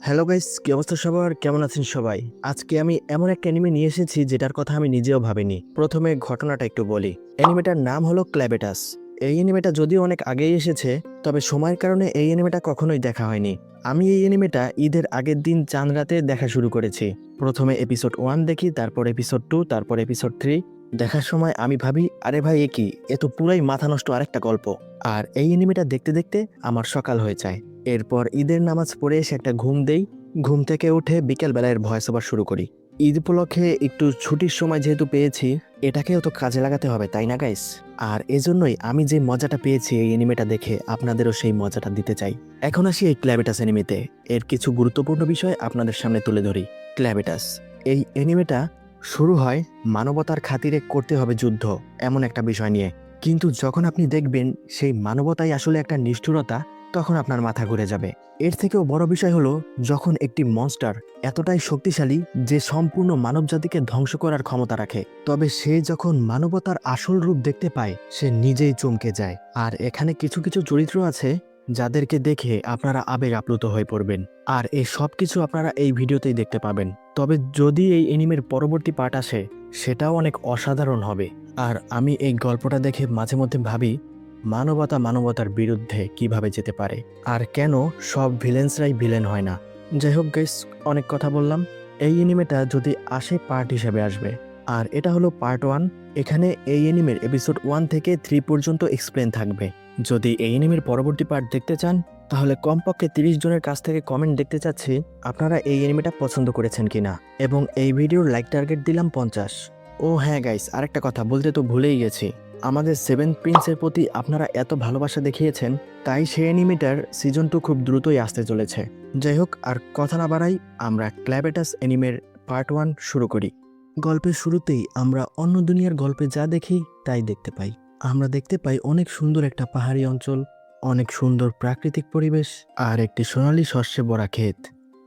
Hello guys, কি অবস্থা সবার? কেমন আছেন সবাই? আজকে আমি এমন একটা অ্যানিমে নিয়ে এসেছি যেটার কথা আমি নিজেও ভাবিনি। প্রথমে ঘটনাটা একটু বলি। অ্যানিমেটার নাম হলো ক্ল্যাবেটাস। এই অ্যানিমেটা যদিও অনেক আগেই এসেছে, তবে সময়ের কারণে এই অ্যানিমেটা কখনোই দেখা হয়নি। আমি এই অ্যানিমেটা ঈদের আগের দিন চাঁদ রাতে দেখা শুরু করেছি। প্রথমে এপিসোড 1 দেখি, তারপর এপিসোড 2, তারপর এপিসোড 3। দেখার সময় আমি ভাবি, আরে ভাই এ কি? এ তো পুরাই মাথা নষ্ট আরেকটা গল্প। আর এই অ্যানিমেটা দেখতে দেখতে আমার সকাল হয়ে যায়। এরপর ঈদের নামাজ পড়ে এসে একটা ঘুম দেই। ঘুম থেকে উঠে বিকেলবেলায় ভয়েস ওভার শুরু করি। ঈদ উপলক্ষে একটু ছুটির সময় যেহেতু পেয়েছি, এটাকেও তো কাজে লাগাতে হবে, তাই না গাইস? আর এজন্যই আমি যে মজাটা পেয়েছি এই এনিমেটা দেখে আপনাদেরও সেই মজাটা দিতে চাই। এখন আসি এই ক্ল্যাবেটাস এনিমেতে। এর কিছু গুরুত্বপূর্ণ বিষয় আপনাদের সামনে তুলে ধরি। ক্ল্যাবেটাস এই এনিমেটা শুরু হয় মানবতার খাতিরে করতে হবে যুদ্ধ, এমন একটা বিষয় নিয়ে। কিন্তু যখন আপনি দেখবেন সেই মানবতাই আসলে একটা নিষ্ঠুরতা, তখন আপনার মাথা ঘুরে যাবে। এর থেকেও বড় বিষয় হলো, যখন একটি মনস্টার এতটাই শক্তিশালী যে সম্পূর্ণ মানবজাতিকে ধ্বংস করার ক্ষমতা রাখে, তবে সে যখন মানবতার আসল রূপ দেখতে পায় সে নিজেই চমকে যায়। আর এখানে কিছু কিছু চরিত্র আছে যাদেরকে দেখে আপনারা আবেগ আপ্লুত হয়ে পড়বেন। আর এই সব কিছু আপনারা এই ভিডিওতেই দেখতে পাবেন। তবে যদি এই এনিমের পরবর্তী পার্ট আসে, সেটাও অনেক অসাধারণ হবে। আর আমি এই গল্পটা দেখে মাঝে মধ্যে ভাবি, মানবতা মানবতার বিরুদ্ধে কিভাবে যেতে পারে, আর কেন সব ভিলেন্সরাই ভিলেন হয় না। যাই হোক গাইস, অনেক কথা বললাম। এই এনিমেটা যদি আসে পার্ট হিসেবে আসবে। আর এটা হলো পার্ট 1। এখানে এই এনিমের এপিসোড 1 থেকে 3 পর্যন্ত এক্সপ্লেন থাকবে। যদি এই এনিমের পরবর্তী পার্ট দেখতে চান, তাহলে কমপক্ষে 30 জনের কাছ থেকে কমেন্ট দেখতে চাচ্ছি আপনারা এই এনিমেটা পছন্দ করেছেন কিনা। এবং এই ভিডিওর লাইক টার্গেট দিলাম 50। ও হ্যাঁ গাইস, আরেকটা কথা বলতে তো ভুলেই গেছি। আমাদের 7 প্রিন্সের প্রতি আপনারা এত ভালোবাসা দেখিয়েছেন, তাই সেই অ্যানিমেটার সিজন 2 খুব দ্রুতই আসতে চলেছে। যাই হোক, আর কথা না বাড়াই, আমরা ক্ল্যাবেটাস অ্যানিমের পার্ট 1 শুরু করি। গল্পের শুরুতেই আমরা অন্য দুনিয়ার গল্পে যা দেখি তাই দেখতে পাই। আমরা দেখতে পাই অনেক সুন্দর একটা পাহাড়ি অঞ্চল, অনেক সুন্দর প্রাকৃতিক পরিবেশ, আর একটি সোনালী শস্যে ভরা ক্ষেত,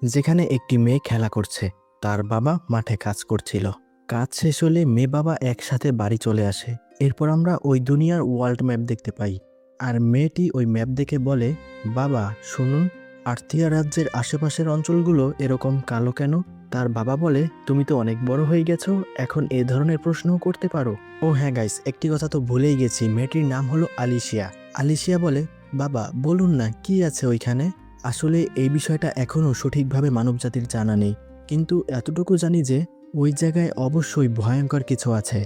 যেখানে একটি মেয়ে খেলা করছে। তার বাবা মাঠে কাজ করছিল। কাজ শেষ হলে মেয়ে বাবা একসাথে বাড়ি চলে আসে। এরপর আমরা ওই দুনিয়ার ওয়ার্ল্ড ম্যাপ দেখতে পাই। আর মেয়েটি ওই ম্যাপ দেখে বলে, বাবা শুনুন, আর্থিয়া রাজ্যের আশেপাশের অঞ্চলগুলো এরকম কালো কেন? তার বাবা বলে, তুমি তো অনেক বড় হয়ে গেছো, এখন এ ধরনের প্রশ্নও করতে পারো। ও হ্যাঁ গাইস, একটি কথা তো ভুলেই গেছি, মেয়েটির নাম হলো আলিশিয়া। আলিশিয়া বলে, বাবা বলুন না কি আছে ওইখানে? আসলে এই বিষয়টা এখনও সঠিকভাবে মানবজাতির জানা নেই, কিন্তু এতটুকু জানি যে ওই জায়গায় অবশ্যই ভয়ঙ্কর কিছু আছে,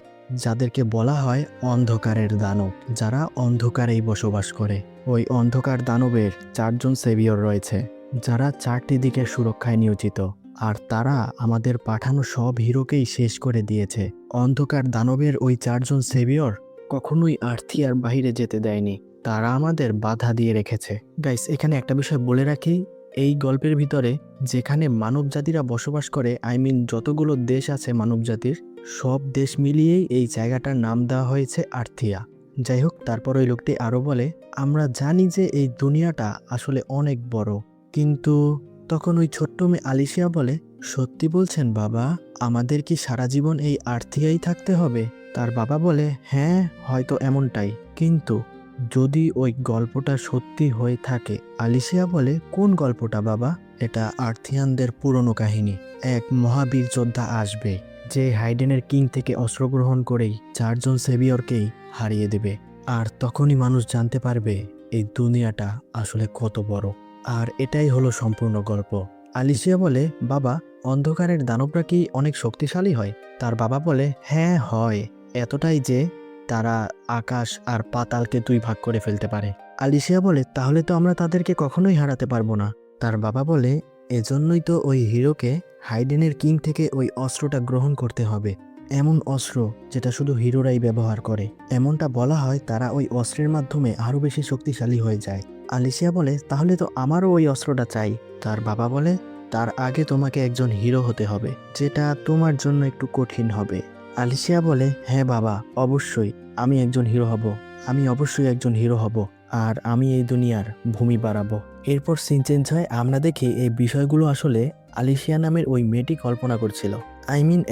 যাদেরকে বলা হয় অন্ধকারের দানব, যারা অন্ধকারেই বসবাস করে। ওই অন্ধকার দানবের 4 জন সেভিয়র রয়েছে, যারা 4টি দিকের সুরক্ষায় নিয়োজিত। আর তারা আমাদের পাঠানো সব হিরোকেই শেষ করে দিয়েছে। অন্ধকার দানবের ওই 4 জন সেভিয়র কখনোই আর্থিয়ার বাইরে যেতে দেয়নি, তারা আমাদের বাধা দিয়ে রেখেছে। গাইস, এখানে একটা বিষয় বলে রাখি, এই গল্পের ভিতরে যেখানে মানব জাতিরা বসবাস করে, যতগুলো দেশ আছে মানব জাতির, সব দেশ মিলিয়েই এই জায়গাটার নাম দেওয়া হয়েছে আর্থিয়া। যাই হোক, তারপর ওই লোকটি আরো বলে, আমরা জানি যে এই দুনিয়াটা আসলে অনেক বড়, কিন্তু তখন ওই ছোট্ট মেয়ে আলিশিয়া বলে, সত্যি বলছেন বাবা? আমাদের কি সারা জীবন এই আর্থিয়াই থাকতে হবে? তার বাবা বলে, হ্যাঁ হয়তো এমনটাই, কিন্তু যদি ওই গল্পটা সত্যি হয়ে থাকে। আলিশিয়া বলে, কোন গল্পটা বাবা? এটা আর্থিয়ানদের পুরনো কাহিনী। এক মহাবীর যোদ্ধা আসবে, যে হাইডেনের কিং থেকে অস্ত্র গ্রহণ করেই 4 জন সেভিয়রকেই হারিয়ে দেবে। আর তখনই মানুষ জানতে পারবে এই দুনিয়াটা আসলে কত বড়। আর এটাই হলো সম্পূর্ণ গল্প। আলিশিয়া বলে, বাবা অন্ধকারের দানবরা কি অনেক শক্তিশালী হয়? তার বাবা বলে, হ্যাঁ হয়, এতটাই যে তারা আকাশ আর পাতালকে 2 ভাগ করে ফেলতে পারে। আলিশিয়া বলে, তাহলে তো আমরা তাদেরকে কখনোই হারাতে পারবো না। তার বাবা বলে, এজন্যই তো ওই হিরোকে হাইডেনের কিং থেকে ওই অস্ত্রটা গ্রহণ করতে হবে, এমন অস্ত্র যেটা শুধু হিরোরাই ব্যবহার করে। এমনটা বলা হয়, তারা ওই অস্ত্রের মাধ্যমে আরো বেশি শক্তিশালী হয়ে যায়। আলিশিয়া বলে, তাহলে তো আমারও ওই অস্ত্রটা চাই। তার বাবা বলে, তার আগে তোমাকে একজন হিরো হতে হবে, যেটা তোমার জন্য একটু কঠিন হবে। আলিশিয়া বলে, হ্যাঁ বাবা অবশ্যই, আমি একজন হিরো হব, আমি অবশ্যই একজন হিরো হব, আর আমি এই দুনিয়ার ভূমি বাড়াবো। এরপর সিন চেঞ্জ হয়, আমরা দেখি এই বিষয়গুলো আসলে আলিশিয়া নামের ওই মেয়েটি কল্পনা করছিল।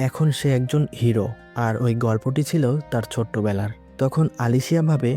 এখন সে একজন হিরো, আর ওই গল্পটি ছিল তার ছোট্টবেলার। তখন আলিশিয়া ভাবে,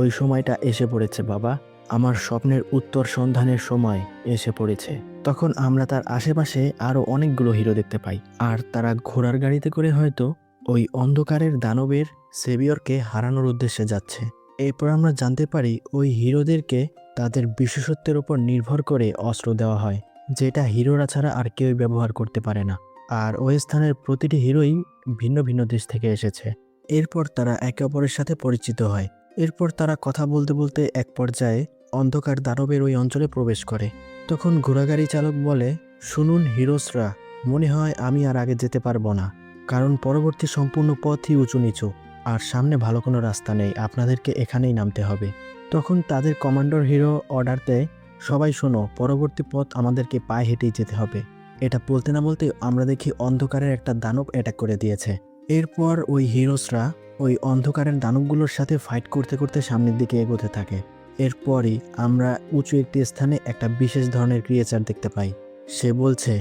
ওই সময়টা এসে পড়েছে বাবা, আমার স্বপ্নের উত্তর সন্ধানের সময় এসে পড়েছে। তখন আমরা তার আশেপাশে আরো অনেকগুলো হিরো দেখতে পাই, আর তারা ঘোড়ার গাড়িতে করে হয়তো ওই অন্ধকারের দানবের সেভিয়রকে হারানোর উদ্দেশ্যে যাচ্ছে। এরপর আমরা জানতে পারি ওই হিরোদেরকে তাদের বিশেষত্বের উপর নির্ভর করে অস্ত্র দেওয়া হয়, যেটা হিরোরা ছাড়া আর কেউই ব্যবহার করতে পারে না। আর ওই স্থানের প্রতিটি হিরোই ভিন্ন ভিন্ন দেশ থেকে এসেছে। এরপর তারা একে অপরের সাথে পরিচিত হয়। এরপর তারা কথা বলতে বলতে এক পর্যায়ে অন্ধকার দানবের ওই অঞ্চলে প্রবেশ করে। তখন ঘোড়াগাড়ি চালক বলে, শুনুন হিরোসরা, মনে হয় আমি আর আগে যেতে পারবো না, কারণ পরবর্তী সম্পূর্ণ পথই উঁচু নিচু, আর সামনে ভালো কোনো রাস্তা নেই, আপনাদেরকে এখানেই নামতে হবে। তখন তাদের কমান্ডার হিরো অর্ডার দেয়, সবাই শোনো, পরবর্তী পথ আমাদেরকে পায়ে হেঁটেই যেতে হবে। এটা বলতে না বলতে আমরা দেখি অন্ধকারের একটা দানব অ্যাটাক করে দিয়েছে। এরপর ওই হিরোসরা ওই অন্ধকারের দানবগুলোর সাথে ফাইট করতে করতে সামনের দিকে এগোতে থাকে। এরপরই আমরা উঁচু একটি স্থানে একটা বিশেষ ধরনের ক্রিয়েচার দেখতে পাই। সে বলছে,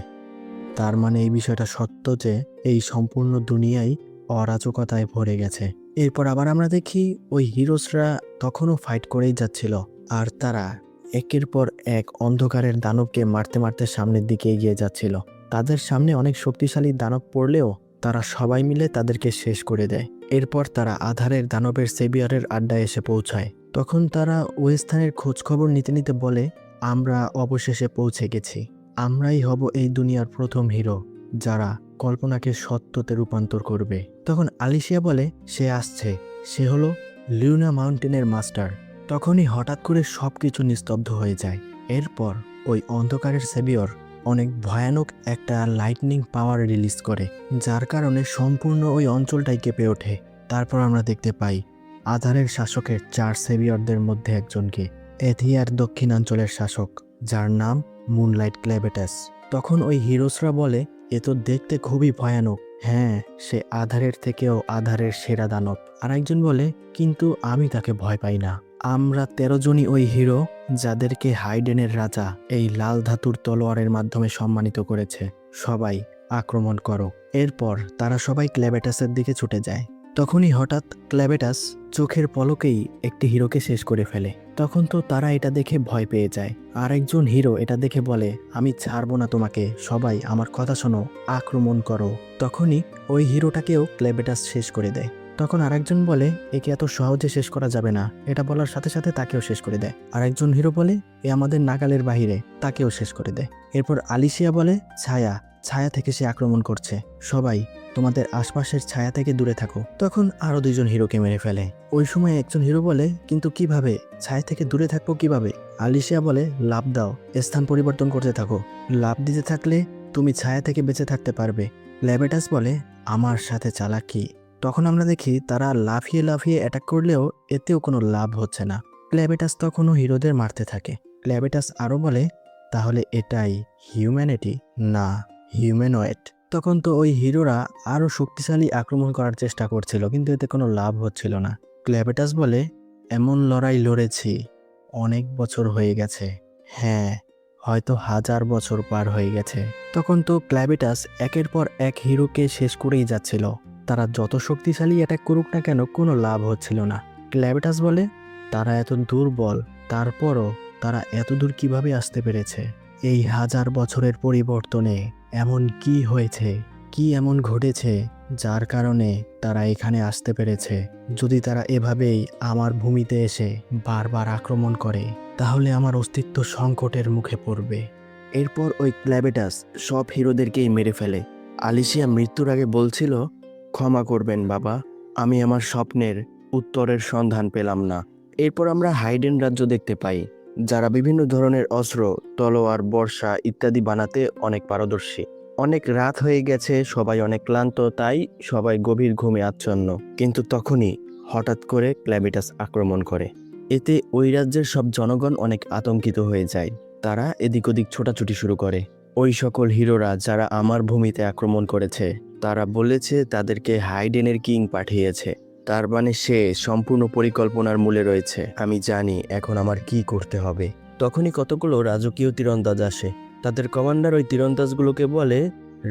তার মানে এই বিষয়টা সত্য যে এই সম্পূর্ণ দুনিয়াই অরাজকতায় ভরে গেছে। এরপর আবার আমরা দেখি ওই হিরোসরা তখনও ফাইট করেই যাচ্ছিল, আর তারা একের পর এক অন্ধকারের দানবকে মারতে মারতে সামনের দিকে এগিয়ে যাচ্ছিল। তাদের সামনে অনেক শক্তিশালী দানব পড়লেও তারা সবাই মিলে তাদেরকে শেষ করে দেয়। এরপর তারা আধারের দানবের সেভিয়ারের আড্ডায় এসে পৌঁছায়। তখন তারা ওই স্থানের খোঁজ খবর নিতে নিতে বলে, আমরা অবশেষে পৌঁছে গেছি, আমরাই হব এই দুনিয়ার প্রথম হিরো যারা কল্পনাকে সত্যতে রূপান্তর করবে। তখন আলিশিয়া বলে সে আসছে, সে হলো লিউনা মাউন্টেনের মাস্টার। তখনই হঠাৎ করে সবকিছু নিস্তব্ধ হয়ে যায়। এরপর ওই অন্ধকারের সেভিয়র অনেক ভয়ানক একটা লাইটনিং পাওয়ার রিলিজ করে, যার কারণে সম্পূর্ণ ওই অঞ্চলটাই কেঁপে ওঠে। তারপর আমরা দেখতে পাই আধারের শাসকের 4 সেভিয়রদের মধ্যে একজনকে, এথিয়ার দক্ষিণাঞ্চলের শাসক, যার নাম মুনলাইট ক্লেবেটাস। তখন ওই হিরোসরা বলে, এ তো দেখতে খুবই ভয়ানক। হ্যাঁ, সে আধারের থেকেও আধারের সেরা দানব। আর একজন বলে, কিন্তু আমি তাকে ভয় পাই না। আমরা 13 জনই ওই হিরো যাদেরকে হাইডেনের রাজা এই লাল ধাতুর তলোয়ারের মাধ্যমে সম্মানিত করেছে। সবাই আক্রমণ করো। এরপর তারা সবাই ক্লেবেটাসের দিকে ছুটে যায়। তখনই হঠাৎ ক্লেবেটাস চোখের পলকেই একটি হিরোকে শেষ করে ফেলে। তখন তো তারা এটা দেখে ভয় পেয়ে যায়। আর একজন হিরো এটা দেখে বলে, আমি ছাড়বো না তোমাকে, সবাই আমার কথা শোনো, আক্রমণ করো। তখনই ওই হিরোটাকেও ক্লেবেটাস শেষ করে দেয়। তখন আরেকজন বলে, একে এত সহজে শেষ করা যাবে না। এটা বলার সাথে সাথে তাকেও শেষ করে দেয়। আরেকজন হিরো বলে, এ আমাদের নাগালের বাহিরে, তাকেও শেষ করে দেয়। এরপর আলিশিয়া বলে, ছায়া, ছায়া থেকে সে আক্রমণ করছে, সবাই তোমাদের আশপাশের ছায়া থেকে দূরে থাকো। তখন আরো 2 জন হিরোকে মেরে ফেলে। ওই সময় একজন হিরো বলে, কিন্তু কিভাবে, ছায়া থেকে দূরে থাকবো কিভাবে? আলিশিয়া বলে, লাফ দাও, স্থান পরিবর্তন করতে থাকো, লাফ দিতে থাকলে তুমি ছায়া থেকে বেঁচে থাকতে পারবে। ক্লেবেটাস বলে, আমার সাথে চালাকি। তখন আমরা দেখি তারা লাফিয়ে লাফিয়ে অ্যাটাক করলেও এতেও কোনো লাভ হচ্ছে না। ক্লেবেটাস তখনও হিরোদের মারতে থাকে। ক্লেবেটাস আরও বলে, তাহলে এটাই হিউম্যানিটি, না হিউম্যানয়েড। তখন তো ওই হিরোরা আরও শক্তিশালী আক্রমণ করার চেষ্টা করছিল, কিন্তু এতে কোনো লাভ হচ্ছিল না। ক্লেবেটাস বলে, এমন লড়াই লড়েছি অনেক বছর হয়ে গেছে, হ্যাঁ হয়তো 1000 বছর পার হয়ে গেছে। তখন তো ক্লেবেটাস একের পর এক হিরোকে শেষ করেই যাচ্ছিল। তারা যত শক্তিশালী অ্যাটাক করুক না কেন, কোনো লাভ হচ্ছিল না। ক্লেবেটাস বলে, তারা এত দুর্বল, তারপরও তারা এত দূর কিভাবে আসতে পেরেছে? এই 1000 বছরের পরিবর্তনে এমন কি হয়েছে, কি এমন ঘটেছে যার কারণে তারা এখানে আসতে পেরেছে? যদি তারা এভাবেই আমার ভূমিতে এসে বারবার আক্রমণ করে, তাহলে আমার অস্তিত্ব সংকটের মুখে পড়বে। এরপর ওই ক্লেবেটাস সব হিরোদেরকেই মেরে ফেলে। আলিশিয়া মৃত্যুর আগে বলছিল, ক্ষমা করবেন বাবা, আমি আমার স্বপ্নের উত্তরের সন্ধান পেলাম না। এরপর আমরা হাইডেন রাজ্য দেখতে পাই, যারা বিভিন্ন ধরনের অস্ত্র, তলোয়ার, বর্ষা ইত্যাদি বানাতে অনেক পারদর্শী। অনেক রাত হয়ে গেছে, সবাই অনেক ক্লান্ত, তাই সবাই গভীর ঘুমে আচ্ছন্ন। কিন্তু তখনই হঠাৎ করে ক্লেবেটাস আক্রমণ করে। এতে ওই রাজ্যের সব জনগণ অনেক আতঙ্কিত হয়ে যায়। তারা এদিক ওদিক ছোটাছুটি শুরু করে। ওই সকল হিরোরা যারা আমার ভূমিতে আক্রমণ করেছে, তারা বলেছে তাদেরকে হাইডেনের কিং পাঠিয়েছে। তার মানে সে সম্পূর্ণ পরিকল্পনার মূলে রয়েছে। আমি জানি এখন আমার কি করতে হবে। তখনই কতগুলো রাজকীয় তীরন্দাজ আসে। তাদের কমান্ডার ওই তীরন্দাজগুলোকে বলে,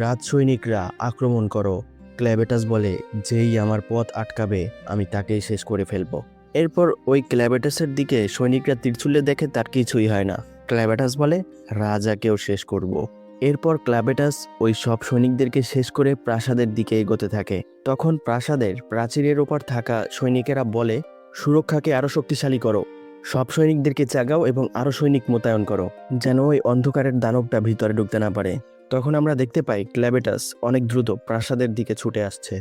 রাজ সৈনিকরা আক্রমণ করো। ক্লেবেটাস বলে, যেই আমার পথ আটকাবে আমি তাকেই শেষ করে ফেলবো। এরপর ওই ক্ল্যাবেটাসের দিকে সৈনিকরা তীরছুলে দেখে তার কিছুই হয় না। ক্ল্যাবেটাস বলে, রাজাকেও শেষ করব। এরপর ক্ল্যাবেটাস ওই সব সৈনিকদেরকে শেষ করে প্রাসাদের দিকে এগোতে থাকে। তখন প্রাসাদের প্রাচীরের ওপর থাকা সৈনিকেরা বলে, সুরক্ষাকে আরো শক্তিশালী করো, সব সৈনিকদেরকে জাগাও এবং আরো সৈনিক মোতায়েন করো, যেন ওই অন্ধকারের দানবটা ভিতরে ঢুকতে না পারে। তখন আমরা দেখতে পাই ক্ল্যাবেটাস অনেক দ্রুত প্রাসাদের দিকে ছুটে আসছে।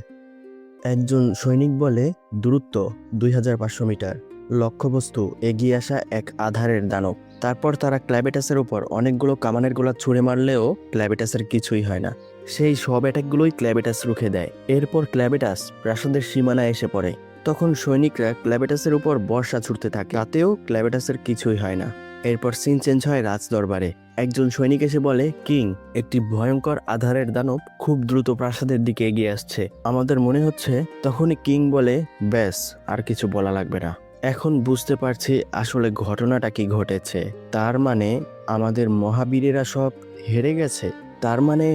একজন সৈনিক বলে, দূরত্ব 2500 মিটার, লক্ষ্যবস্তু এগিয়ে আসা এক আধারের দানব। তারপর তারা ক্ল্যাবেটাসের উপর অনেকগুলো কামানের গোলা ছুঁড়ে মারলেও ক্ল্যাবেটাসের কিছুই হয় না। সেই সব অ্যাটাকগুলোই ক্ল্যাবেটাস রুখে দেয়। এরপর ক্ল্যাবেটাস প্রাসাদের সীমানায় এসে পড়ে। তখন সৈনিকরা ক্ল্যাবেটাসের উপর বর্ষা ছুটতে থাকে, তাতেও ক্ল্যাবেটাসের কিছুই হয় না। এরপর সিন চেঞ্জ হয় রাজদরবারে। একজন সৈনিক এসে বলে, কিং, একটি ভয়ঙ্কর আধারের দানব খুব দ্রুত প্রাসাদের দিকে এগিয়ে আসছে। আমাদের মনে হচ্ছে। তখনই কিং বলে, ব্যাস, আর কিছু বলা লাগবে না। এখন বুঝতে পারছি আসলে ঘটনাটা কি ঘটেছে। তার মানে আমাদের মহাবীরেরা সব হেরে গেছে। তার মানে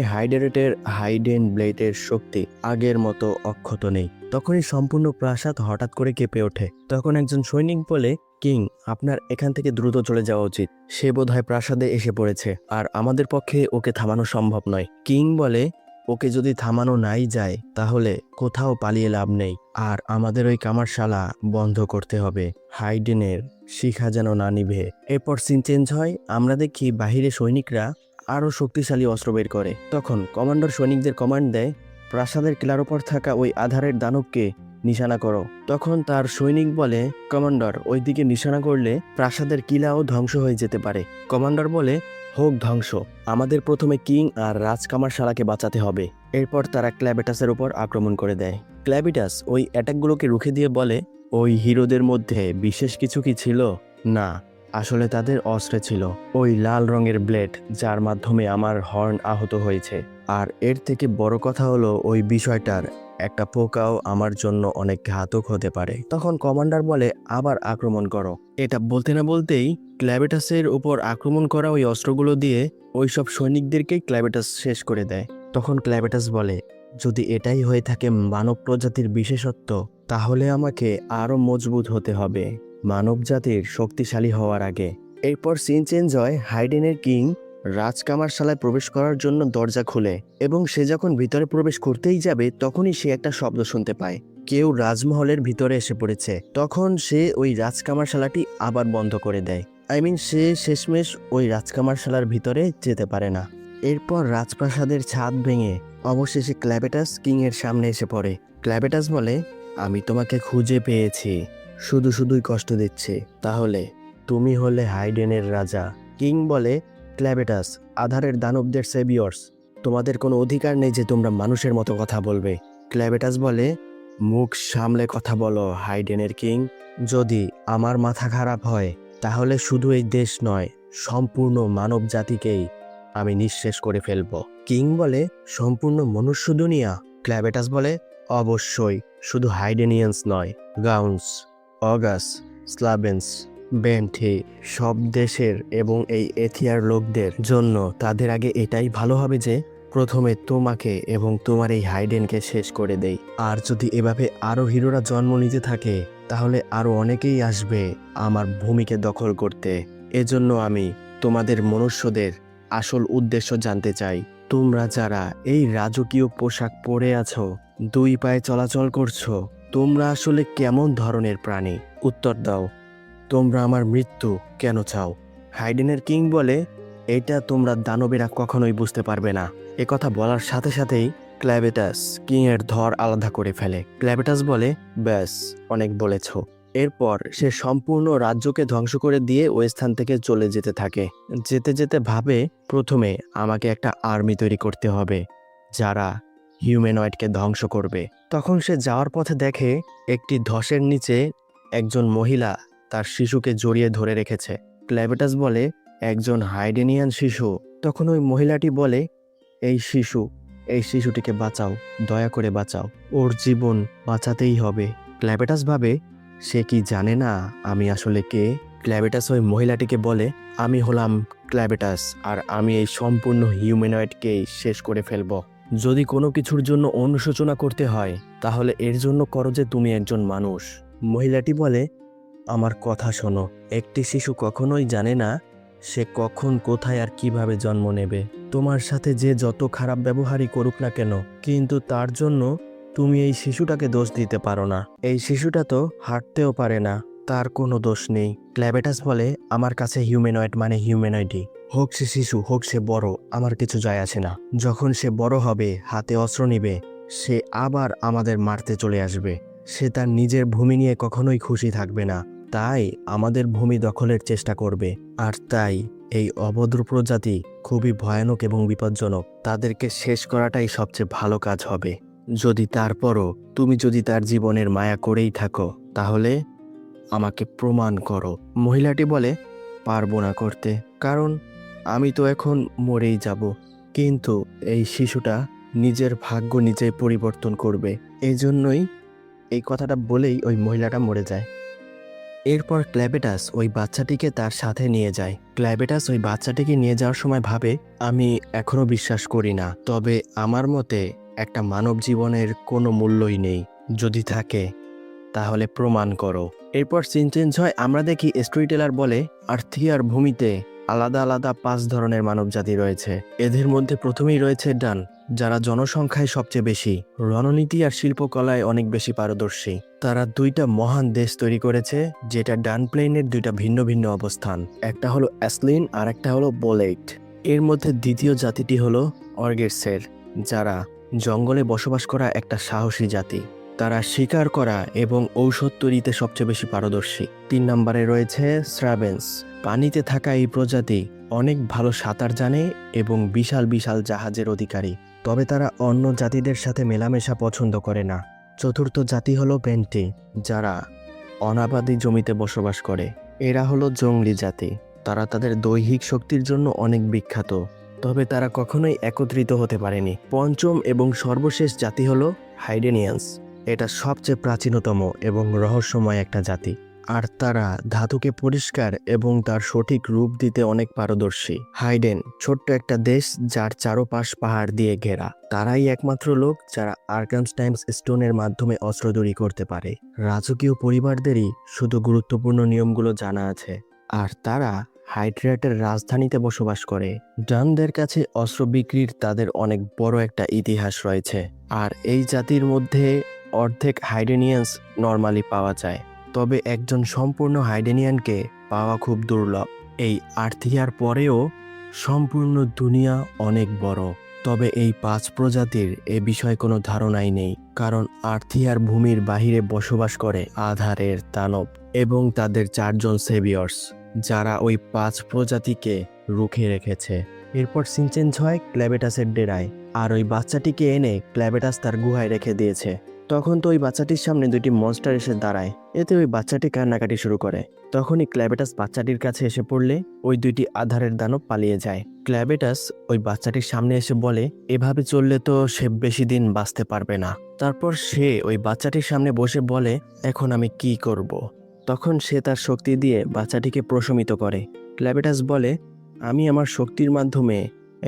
হাইডেন ব্লেডের শক্তি আগের মতো অক্ষত নেই। তখনই সম্পূর্ণ প্রাসাদ হঠাৎ করে কেঁপে ওঠে। তখন একজন সৈনিক বলে, কিং, আপনার এখান থেকে দ্রুত চলে যাওয়া উচিত। সে বোধহয় প্রাসাদে এসে পড়েছে, আর আমাদের পক্ষে ওকে থামানো সম্ভব নয়। কিং বলে, ওকে যদি থামানো নাই যায় তাহলে কোথাও পালিয়ে লাভ নেই, আর আমাদের ওই কামারশালা বন্ধ করতে হবে। হাইডেনের শিখা যেন না নিভে। এরপর সিন চেঞ্জ হয়। আমরা দেখি বাহিরে সৈনিকরা আরও শক্তিশালী অস্ত্র বের করে। তখন কমান্ডার সৈনিকদের কমান্ড দেয়, প্রাসাদের কিলার ওপর থাকা ওই আধারের দানবকে নিশানা করো। তখন তার সৈনিক বলে, কমান্ডার, ওই দিকে নিশানা করলে প্রাসাদের কিলাও ধ্বংস হয়ে যেতে পারে। কমান্ডার বলে, হোক ধ্বংস, আমাদের প্রথমে কিং আর রাজকামারশালাকে বাঁচাতে হবে। এরপর তারা ক্ল্যাবেটাসের উপর আক্রমণ করে দেয়। ক্ল্যাবেটাস ওই অ্যাটাকগুলোকে রুখে দিয়ে বলে, ওই হিরোদের মধ্যে বিশেষ কিছু কি ছিল? না, আসলে তাদের অস্ত্রে ছিল ওই লাল রঙের ব্লেড, যার মাধ্যমে আমার হর্ন আহত হয়েছে। আর এর থেকে বড় কথা হলো, ওই বিষয়টার একটা পোকাও আমার জন্য অনেক ঘাতক হতে পারে। তখন কমান্ডার বলে, আবার আক্রমণ করো। এটা বলতে না বলতেই ক্ল্যাবেটাসের উপর আক্রমণ করা ওই অস্ত্রগুলো দিয়ে ওই সব সৈনিকদেরকেই ক্ল্যাবেটাস শেষ করে দেয়। তখন ক্ল্যাবেটাস বলে, যদি এটাই হয়ে থাকে মানব প্রজাতির বিশেষত্ব, তাহলে আমাকে আরো মজবুত হতে হবে মানব জাতির শক্তিশালী হওয়ার আগে। এরপর সিন চেঞ্জ হয়। হাইডেনের কিং রাজকামারশালায় প্রবেশ করার জন্য দরজা খুলে, এবং সে যখন ভিতরে প্রবেশ করতেই যাবে তখনই সে একটা শব্দ শুনতে পায়, কেউ রাজমহলের ভিতরে এসে পড়েছে। তখন সে ওই রাজকামারশালাটি আবার বন্ধ করে দেয়। সে শেষমেশ ওই রাজকামারশালার ভিতরে যেতে পারে না। এরপর রাজপ্রাসাদের ছাদ ভেঙে অবশেষে ক্ল্যাবেটাস কিং এর সামনে এসে পড়ে। ক্ল্যাবেটাস বলে, আমি তোমাকে খুঁজে পেয়েছি, শুধুই কষ্ট দিচ্ছে। তাহলে তুমি হলে হাইডেনের রাজা। কিং বলে, ক্ল্যাবেটাস, আধারের দানবদের সেভিয়র্স, তোমাদের কোনো অধিকার নেই যে তোমরা মানুষের মতো কথা বলবে। ক্ল্যাবেটাস বলে, মুখ সামলে কথা বলো হাইডেনের কিং। যদি আমার মাথা খারাপ হয় তাহলে শুধু এই দেশ নয়, সম্পূর্ণ মানব জাতিকেই আমি নিঃশেষ করে ফেলবো। কিং বলে, সম্পূর্ণ মনুষ্য দুনিয়া? ক্ল্যাবেটাস বলে, অবশ্যই, শুধু হাইডেনিয়ান্স নয়, গাউন্স, অগাস, স্লাভেন্স, বেন্টি, সব দেশের এবং এই এথিয়ার লোকদের জন্য তাদের আগে এটাই ভালো হবে যে প্রথমে তোমাকে এবং তোমার এই হাইডেনকে শেষ করে দেই। আর যদি এভাবে আরো হিরোরা জন্ম নিতে থাকে তাহলে আরো অনেকেই আসবে আমার ভূমিকে দখল করতে। এজন্য আমি তোমাদের মনুষ্যদের আসল উদ্দেশ্য জানতে চাই। তোমরা যারা এই রাজকীয় পোশাক পরে আছো, দুই পায়ে চলাচল করছো, তোমরা আসলে কেমন ধরনের প্রাণী? উত্তর দাও। তোমরা আমার মৃত্যু কেন চাও? হাইডেনের কিং বলে, এটা তোমরা দানবেরা কখনোই বুঝতে পারবে না। একথা বলার সাথে সাথেই ক্ল্যাবেটাস কিং এর ধর আলাদা করে ফেলে। ক্ল্যাবেটাস বলে, ব্যাস, অনেক বলেছ। এরপর সে সম্পূর্ণ রাজ্যকে ধ্বংস করে দিয়ে ওই স্থান থেকে চলে যেতে থাকে। যেতে যেতে ভাবে, প্রথমে আমাকে একটা আর্মি তৈরি করতে হবে যারা হিউম্যানয়েডকে ধ্বংস করবে। তখন সে যাওয়ার পথে দেখে একটি ধসের নিচে একজন মহিলা তার শিশুকে জড়িয়ে ধরে রেখেছে। ক্ল্যাবেটাস বলে, একজন হাইডেনিয়ান শিশু? তখন ওই মহিলাটি বলে, এই শিশুটিকে বাঁচাও, দয়া করে বাঁচাও, ওর জীবন বাঁচাতেই হবে। ক্ল্যাবেটাস ভাবে, সে কি জানে না আমি আসলে কে? ক্ল্যাবেটাস ওই মহিলাটিকে বলে, আমি হলাম ক্ল্যাবেটাস, আর আমি এই সম্পূর্ণ হিউম্যানয়েডকেই শেষ করে ফেলব। যদি কোনো কিছুর জন্য অনুশোচনা করতে হয় তাহলে এর জন্য করো যে তুমি একজন মানুষ। মহিলাটি বলে, আমার কথা শোনো। একটি শিশু কখনোই জানে না সে কখন, কোথায় আর কিভাবে জন্ম নেবে। তোমার সাথে যে যত খারাপ ব্যবহারই করুক না কেন, কিন্তু তার জন্য তুমি এই শিশুটাকে দোষ দিতে পারো না। এই শিশুটা তো হাঁটতেও পারে না, তার কোনো দোষ নেই। ক্ল্যাবেটাস বলে, আমার কাছে হিউম্যানয়েড মানে হিউম্যানয়েডই। হোক সে শিশু, হোক সে বড়, আমার কিছু যায় আসে না। যখন সে বড় হবে, হাতে অস্ত্র নিবে, সে আবার আমাদের মারতে চলে আসবে। সে তার নিজের ভূমি নিয়ে কখনোই খুশি থাকবে না, তাই আমাদের ভূমি দখলের চেষ্টা করবে। আর তাই এই অভদ্র প্রজাতি খুবই ভয়ানক এবং বিপজ্জনক। তাদেরকে শেষ করাটাই সবচেয়ে ভালো কাজ হবে। যদি তারপরও তুমি যদি তার জীবনের মায়া করেই থাকো, তাহলে আমাকে প্রমাণ করো। মহিলাটি বলে, পারবো না করতে, কারণ আমি তো এখন মরেই যাব। কিন্তু এই শিশুটা নিজের ভাগ্য নিজেই পরিবর্তন করবে, এই জন্যই এই কথাটা বলেই ওই মহিলাটা মরে যায়। এরপর ক্ল্যাবেটাস ওই বাচ্চাটিকে তার সাথে নিয়ে যায়। ক্ল্যাবেটাস ওই বাচ্চাটিকে নিয়ে যাওয়ার সময় ভাবে, আমি এখনো বিশ্বাস করি না, তবে আমার মতে একটা মানব জীবনের কোনো মূল্যই নেই। যদি থাকে তাহলে প্রমাণ করো। এরপর সিন চেঞ্জ হয়। আমরা দেখি স্টোরি টেলার বলে, আর্থিয়ার ভূমিতে আলাদা আলাদা 5 ধরনের মানবজাতি রয়েছে। এদের মধ্যে প্রথমেই রয়েছে ডান, যারা জনসংখ্যায় সবচেয়ে বেশি, রণনীতি আর শিল্পকলায় অনেক বেশি পারদর্শী। তারা 2টা মহান দেশ তৈরি করেছে, যেটা ডান প্লেনের 2টা ভিন্ন ভিন্ন অবস্থান। একটা হলো অ্যাসলিন আর একটা হলো বোলেট। এর মধ্যে দ্বিতীয় জাতিটি হলো অর্গেটসের, যারা জঙ্গলে বসবাস করা একটা সাহসী জাতি। তারা শিকার করা এবং ঔষধ তৈরিতে সবচেয়ে বেশি পারদর্শী। 3 নম্বরে রয়েছে স্রাবেন্স। পানিতে থাকা এই প্রজাতি অনেক ভালো সাঁতার জানে এবং বিশাল বিশাল জাহাজের অধিকারী, তবে তারা অন্য জাতিদের সাথে মেলামেশা পছন্দ করে না। চতুর্থ জাতি হলো বেন্টি, যারা অনাবাদী জমিতে বসবাস করে। এরা হলো জংলি জাতি। তারা তাদের দৈহিক শক্তির জন্য অনেক বিখ্যাত, তবে তারা কখনোই একত্রিত হতে পারেনি। পঞ্চম এবং সর্বশেষ জাতি হলো হাইডেনিয়ান্স। এটা সবচেয়ে প্রাচীনতম এবং রহস্যময় একটা জাতি, আর তারা ধাতুকে পরিষ্কার এবং তার সঠিক রূপ দিতে অনেক পারদর্শী। হাইডেন ছোট্ট একটা দেশ, যার চারপাশ পাহাড় দিয়ে ঘেরা। তারাই একমাত্র লোক যারা আর্কানস্টাইমস স্টোনের মাধ্যমে অস্ত্র তৈরি করতে পারে। রাজকীয় পরিবারদেরই শুধু গুরুত্বপূর্ণ নিয়মগুলো জানা আছে, আর তারা হাইড্রেটের রাজধানীতে বসবাস করে। ডানদের কাছে অস্ত্র বিক্রির তাদের অনেক বড় একটা ইতিহাস রয়েছে, আর এই জাতির মধ্যে অর্ধেক হাইডেনিয়ান্স নর্মালি পাওয়া যায়, তবে একজন সম্পূর্ণ হাইডেনিয়ানকে পাওয়া খুব দুর্লভ। এই আর্থিয়ার পরেও সম্পূর্ণ দুনিয়া অনেক বড়, তবে এই 5 প্রজাতির এ বিষয়ে কোনো ধারণাই নেই, কারণ আর্থিয়ার ভূমির বাহিরে বসবাস করে আধারের দানব এবং তাদের 4 জন সেভিয়র্স, যারা ওই 5 প্রজাতিকে রুখে রেখেছে। এরপর সিন চেঞ্জ হয় ক্ল্যাবেটাসের ডেরায়, আর ওই বাচ্চাটিকে এনে ক্ল্যাবেটাস তার গুহায় রেখে দিয়েছে। তখন তো ওই বাচ্চাটির সামনে 2টি মনস্টার এসে দাঁড়ায়। এতে ওই বাচ্চাটি কান্নাকাটি শুরু করে। তখনই ক্ল্যাবেটাস বাচ্চাটির কাছে এসে পড়লে ওই 2টি আধারের দানব পালিয়ে যায়। ক্ল্যাবেটাস ওই বাচ্চাটির সামনে এসে বলে, এভাবে চললে তো সে বেশি দিন বাঁচতে পারবে না। তারপর সে ওই বাচ্চাটির সামনে বসে বলে, এখন আমি কি করব? তখন সে তার শক্তি দিয়ে বাচ্চাটিকে প্রশমিত করে। ক্ল্যাবেটাস বলে, আমি আমার শক্তির মাধ্যমে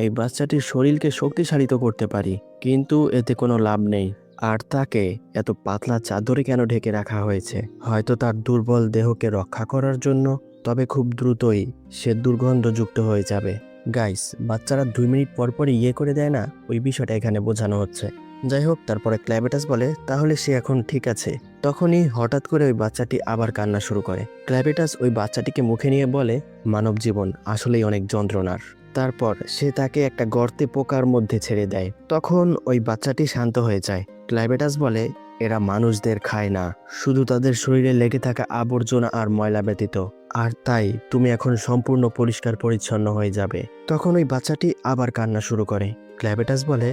এই বাচ্চাটির শরীরকে শক্তিশালিত করতে পারি, কিন্তু এতে কোনো লাভ নেই। আর তাকে এত পাতলা চাদরে কেন ঢেকে রাখা হয়েছে? হয়তো তার দুর্বল দেহকে রক্ষা করার জন্য, তবে খুব দ্রুতই সে দুর্গন্ধযুক্ত হয়ে যাবে। গাইস, বাচ্চারা 2 মিনিট পর পর ইয়ে করে দেয় না, ওই বিষয়টা এখানে বোঝানো হচ্ছে। যাই হোক, তারপরে ক্ল্যাবেটাস বলে, তাহলে সে এখন ঠিক আছে। তখনই হঠাৎ করে ওই বাচ্চাটি আবার কান্না শুরু করে। ক্ল্যাবেটাস ওই বাচ্চাটিকে মুখে নিয়ে বলে, মানব জীবন আসলেই অনেক যন্ত্রণার। তারপর সে তাকে একটা গর্তে পোকার মধ্যে ছেড়ে দেয়। তখন ওই বাচ্চাটি শান্ত হয়ে যায়। ক্ল্যাবেটাস বলে, এরা মানুষদের খায় না, শুধু তাদের শরীরে লেগে থাকা আবর্জনা আর ময়লা ব্যতীত, আর তাই তুমি এখন সম্পূর্ণ পরিষ্কার পরিচ্ছন্ন হয়ে যাবে। তখন ওই বাচ্চাটি আবার কান্না শুরু করে। ক্ল্যাবেটাস বলে,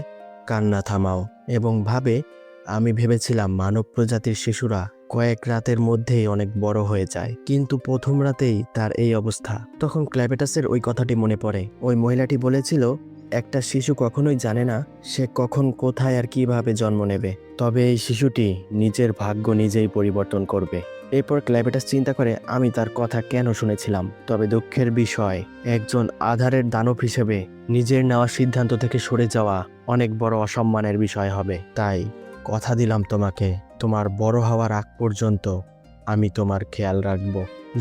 কান্না থামাও, এবং ভাবে, আমি ভেবেছিলাম মানব প্রজাতির শিশুরা কয়েক রাতের মধ্যেই অনেক বড় হয়ে যায়, কিন্তু প্রথম রাতেই তার এই অবস্থা। তখন ক্ল্যাবেটাসের ওই কথাটি মনে পড়ে। ওই মহিলাটি বলেছিল, একটা শিশু কখনোই জানে না সে কখন, কোথায় আর কিভাবে জন্ম নেবে, তবে এই শিশুটি নিজের ভাগ্য নিজেই পরিবর্তন করবে। এরপর ক্ল্যাবেটাস চিন্তা করে, আমি তার কথা কেন শুনেছিলাম? তবে দুঃখের বিষয়, একজন আধারের দানব হিসেবে নিজের নেওয়া সিদ্ধান্ত থেকে সরে যাওয়া অনেক বড় অসম্মানের বিষয় হবে। তাই কথা দিলাম তোমাকে, তোমার বড় হওয়ার আগ পর্যন্ত আমি তোমার খেয়াল রাখব।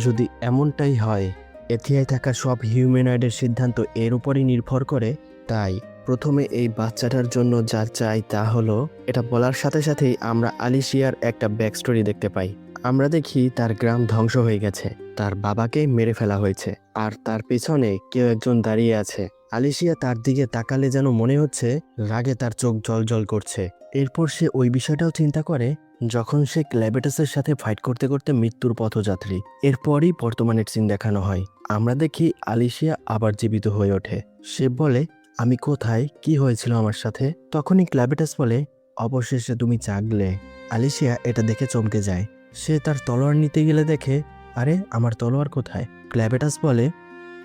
যদি এমনটাই হয়, এথিয়ায় থাকা সব হিউম্যানয়েডের সিদ্ধান্ত এর উপরই নির্ভর করে। তাই প্রথমে এই বাচ্চাটার জন্য যা চাই তা হলো, এটা বলার সাথে সাথেই আমরা আলিশিয়ার একটা ব্যাক স্টোরি দেখতে পাই। আমরা দেখি তার গ্রাম ধ্বংস হয়ে গেছে, তার বাবাকে মেরে ফেলা হয়েছে, আর তার পেছনে কেউ একজন দাঁড়িয়ে আছে। আলিশিয়া তার দিকে তাকালে যেন মনে হচ্ছে রাগে তার চোখ জল করছে। এরপর সে ওই বিষয়টাও চিন্তা করে যখন সে ক্ল্যাবেটাসের সাথে ফাইট করতে করতে মৃত্যুর পথযাত্রী। এরপরই বর্তমানের সিন দেখানো হয়। আমরা দেখি আলিশিয়া আবার জীবিত হয়ে ওঠে। সে বলে, আমি কোথায়, কি হয়েছিল আমার সাথে? তখনই ক্ল্যাবেটাস বলে, অবশেষে তুমি জাগলে। আলিশিয়া এটা দেখে চমকে যায়। সে তার তলোয়ার নিতে গেলে দেখে, আরে আমার তলোয়ার কোথায়? ক্ল্যাবেটাস বলে,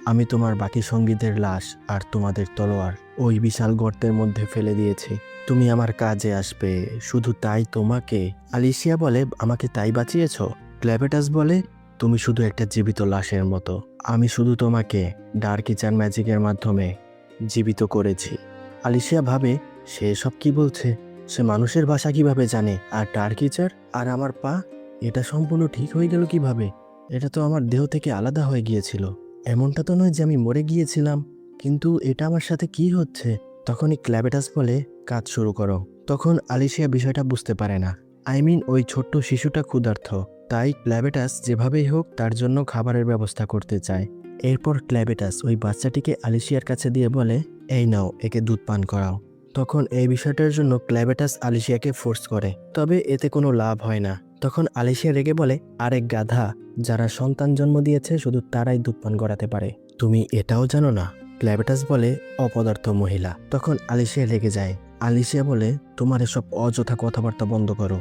আমি তোমার বাকি সঙ্গীদের লাশ আর তোমাদের তলোয়ার ওই বিশাল গর্তের মধ্যে ফেলে দিয়েছি। তুমি আমার কাজে আসবে, শুধু তাই তোমাকে। আলিশিয়া বলে, আমাকে তাই বাঁচিয়েছ? ক্ল্যাবেটাস বলে, তুমি শুধু একটা জীবিত লাশের মতো। আমি শুধু তোমাকে ডার্ক কিচার ম্যাজিকের মাধ্যমে জীবিত করেছি। আলিশিয়া ভাবে, সে সব কি বলছে? সে মানুষের ভাষা কিভাবে জানে? আর ডার্ক কিচার আর আমার পা, এটা সম্পূর্ণ ঠিক হয়ে গেল কিভাবে? এটা তো আমার দেহ থেকে আলাদা হয়ে গিয়েছিল। এমনটা তো নয় যে আমি মরে গিয়েছিলাম, কিন্তু এটা আমার সাথে কি হচ্ছে? তখনই ক্ল্যাবেটাস বলে, কাজ শুরু করো। তখন আলিশিয়া বিষয়টা বুঝতে পারে না। ওই ছোট্ট শিশুটা ক্ষুধার্ত, তাই ক্ল্যাবেটাস যেভাবেই হোক তার জন্য খাবারের ব্যবস্থা করতে চায়। এরপর ক্ল্যাবেটাস ওই বাচ্চাটিকে আলিশিয়ার কাছে দিয়ে বলে, এই নাও, একে দুধ পান করাও। তখন এই বিষয়টার জন্য ক্ল্যাবেটাস আলিশিয়াকে ফোর্স করে, তবে এতে কোনো লাভ হয় না। তখন আলিশিয়া রেগে বলে, আরেক গাধা, যারা সন্তান জন্ম দিয়েছে শুধু তারাই দুধ পান করাতে পারে, তুমি এটাও জানো না? ক্ল্যাবেটাস বলে, অপদার্থ মহিলা। তখন আলিশিয়া রেগে যায়। আলিশিয়া বলে, তোমার এসব অযথা কথাবার্তা বন্ধ করো।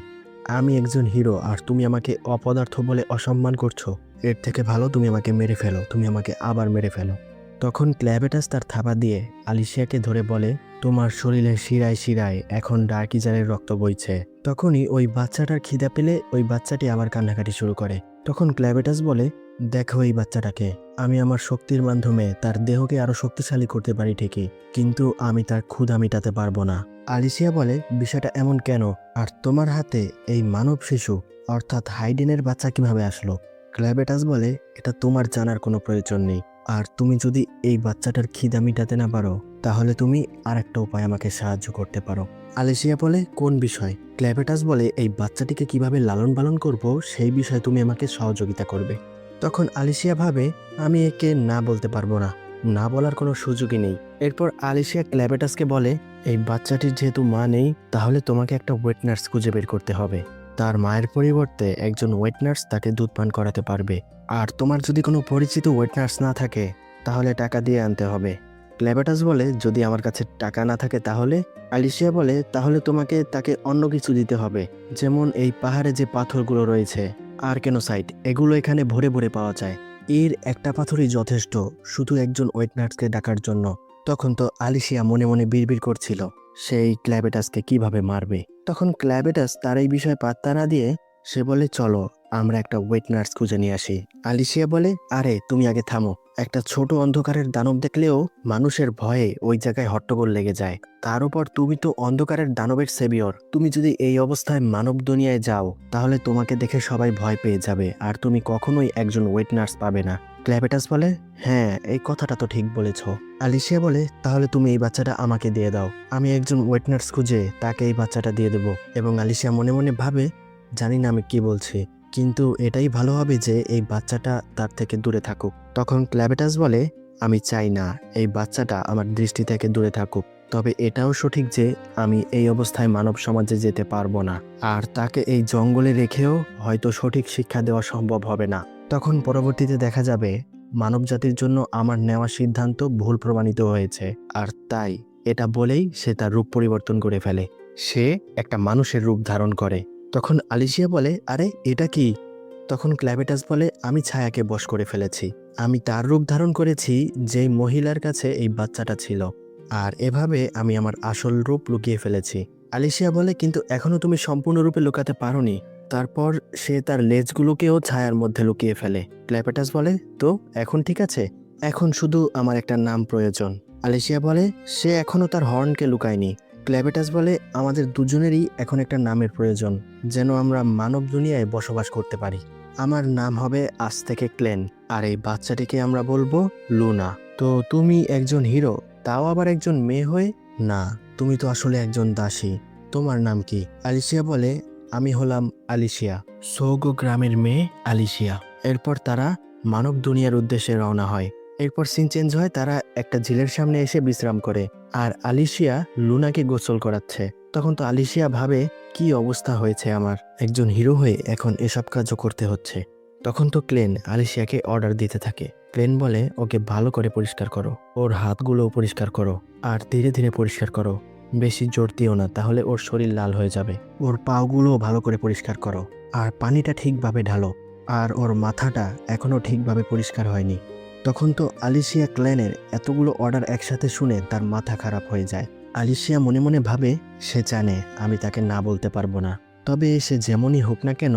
আমি একজন হিরো আর তুমি আমাকে অপদার্থ বলে অসম্মান করছো। এর থেকে ভালো তুমি আমাকে মেরে ফেলো, তুমি আমাকে আবার মেরে ফেলো। তখন ক্ল্যাবেটাস তার থাবা দিয়ে আলিশিয়াকে ধরে বলে, তোমার শরীরের শিরায় শিরায় এখন ডার্কিজারের রক্ত বইছে। তখনই ওই বাচ্চাটার খিদা পেলে ওই বাচ্চাটি আবার কান্নাকাটি শুরু করে। তখন ক্ল্যাবেটাস বলে, দেখো এই বাচ্চাটাকে, আমি আমার শক্তির মাধ্যমে তার দেহকে আরো শক্তিশালী করতে পারি ঠিকই, কিন্তু আমি তার ক্ষুধা মেটাতে পারবো না। আলিশিয়া বলে, বিষয়টা এমন কেন? আর তোমার হাতে এই মানব শিশু অর্থাৎ হাইডেনের বাচ্চা কিভাবে আসলো? ক্ল্যাবেটাস বলে, এটা তোমার জানার কোনো প্রয়োজন নেই। আর তুমি যদি এই বাচ্চাটার খিদা মিটাতে না পারো, তাহলে তুমি আরেকটা উপায় আমাকে সাহায্য করতে পারো। আলিশিয়া বলে, কোন বিষয়? ক্ল্যাবেটাস বলে, এই বাচ্চাটিকে কিভাবে লালন পালন করব সেই বিষয়ে তুমি আমাকে সহযোগিতা করবে। তখন আলিশিয়া ভাবে, আমি একে না বলতে পারবো না, না বলার কোনো সুযোগই নেই। এরপর আলিশিয়া ক্ল্যাবেটাসকে বলে, এই বাচ্চাটির যেহেতু মা নেই, তাহলে তোমাকে একটা ওয়েট নার্স খুঁজে বের করতে হবে। তার মায়ের পরিবর্তে একজন ওয়েট নার্স তাকে দুধ পান করাতে পারবে। আর তোমার যদি কোনো পরিচিত ওয়েট নার্স না থাকে, তাহলে টাকা দিয়ে আনতে হবে। ক্ল্যাবেটাস বলে, যদি আমার কাছে টাকা না থাকে তাহলে? আলিশিয়া বলে, তাহলে তোমাকে তাকে অন্য কিছু দিতে হবে, যেমন এই পাহাড়ে যে পাথরগুলো রয়েছে আর্কেনোসাইট, এগুলো এখানে ভরে ভরে পাওয়া যায়। এর একটা পাথরই যথেষ্ট শুধু একজন ওয়েট নার্সকে ডাকার জন্য। তখন তো আলিশিয়া মনে মনে বিড়বিড় করছিল সেই ক্ল্যাবেটাসকে কিভাবে মারবে। তখন ক্ল্যাবেটাস তার এই বিষয়ে পাত্তা না দিয়ে সে বলে, চলো আমরা একটা ওয়েট নার্স খুঁজে নিয়ে আসি। আলিশিয়া বলে, আরে তুমি আগে থামো। একটা ছোট অন্ধকারের দানব দেখলেও মানুষের ভয়ে ওই জায়গায় হট্টগোল লেগে যায়, তার উপর তুমি তো অন্ধকারের দানবের সেভিয়র। তুমি যদি এই অবস্থায় মানব দুনিয়ায় যাও, তাহলে তোমাকে দেখে সবাই ভয় পেয়ে যাবে আর তুমি কখনোই একজন ওয়েট নার্স পাবে না। ক্ল্যাবেটাস বলে, হ্যাঁ এই কথাটা তো ঠিক বলেছ। আলিশিয়া বলে, তাহলে তুমি এই বাচ্চাটা আমাকে দিয়ে দাও, আমি একজন ওয়েট নার্স খুঁজে তাকে এই বাচ্চাটা দিয়ে দেবো। এবং আলিশিয়া মনে মনে ভাবে, জানি না আমি কি বলছি, কিন্তু এটাই ভালো হবে যে এই বাচ্চাটা তার থেকে দূরে থাকুক। তখন ক্ল্যাবেটাস বলে, আমি চাই না এই বাচ্চাটা আমার দৃষ্টি থেকে দূরে থাকুক, তবে এটাও সঠিক যে আমি এই অবস্থায় মানব সমাজে যেতে পারবো না, আর তাকে এই জঙ্গলে রেখেও হয়তো সঠিক শিক্ষা দেওয়া সম্ভব হবে না। তখন পরবর্তীতে দেখা যাবে মানব জাতির জন্য আমার নেওয়া সিদ্ধান্ত ভুল প্রমাণিত হয়েছে, আর তাই এটা বলেই সে তার রূপ পরিবর্তন করে ফেলে। সে একটা মানুষের রূপ ধারণ করে। তখন আলিশিয়া বলে, আরে এটা কি? তখন ক্ল্যাবেটাস বলে, আমি ছায়াকে বশ করে ফেলেছি, আমি তার রূপ ধারণ করেছি যেই মহিলার কাছে এই বাচ্চাটা ছিল, আর এভাবে আমি আমার আসল রূপ লুকিয়ে ফেলেছি। আলিশিয়া বলে, কিন্তু এখনো তুমি সম্পূর্ণরূপে লুকাতে পারোনি। তারপর সে তার লেজগুলোকেও ছায়ার মধ্যে লুকিয়ে ফেলে। ক্ল্যাবেটাস বলে, তো এখন ঠিক আছে, এখন শুধু আমার একটা নাম প্রয়োজন। আলিশিয়া বলে, সে এখনো তার হর্নকে লুকায়নি। ক্ল্যাবেটাস বলে, আমাদের দুজনেরই এখন একটা নামের প্রয়োজন, যেন আমরা মানব দুনিয়ায় বসবাস করতে পারি। আমার নাম হবে আজ থেকে ক্লেন, আর এই বাচ্চাটিকে আমরা বলবো লুনা। তো তুমি একজন হিরো, তাও আবার একজন মেয়ে হয়ে? না, তুমি তো আসলে একজন দাসী। তোমার নাম কি? আলিশিয়া বলে, আমি হলাম আলিশিয়া, সৌগো গ্রামের মেয়ে আলিশিয়া। এরপর তারা মানব দুনিয়ার উদ্দেশ্যে রওনা হয়। এরপর সিন চেঞ্জ হয়, তারা একটা ঝিলের সামনে এসে বিশ্রাম করে, আর আলিশিয়া লুনাকে গোসল করাচ্ছে। তখন তো আলিশিয়া ভাবে, কি অবস্থা হয়েছে আমার, একজন হিরো হয়ে এখন এসব কাজও করতে হচ্ছে। তখন তো ক্লেন আলিশিয়াকে অর্ডার দিতে থাকে। ক্লেন বলে, ওকে ভালো করে পরিষ্কার করো, ওর হাতগুলো পরিষ্কার করো, আর ধীরে ধীরে পরিষ্কার করো, বেশি জোর দিও না, তাহলে ওর শরীর লাল হয়ে যাবে। ওর পাগুলোও ভালো করে পরিষ্কার করো, আর পানিটা ঠিকভাবে ঢালো, আর ওর মাথাটা এখনো ঠিকভাবে পরিষ্কার হয়নি। তখন তো আলিশিয়া ক্লেনের এতগুলো অর্ডার একসাথে শুনে তার মাথা খারাপ হয়ে যায়। আলিশিয়া মনে মনে ভাবে, সে জানে আমি তাকে না বলতে পারবো না, তবে সে যেমনই হোক না কেন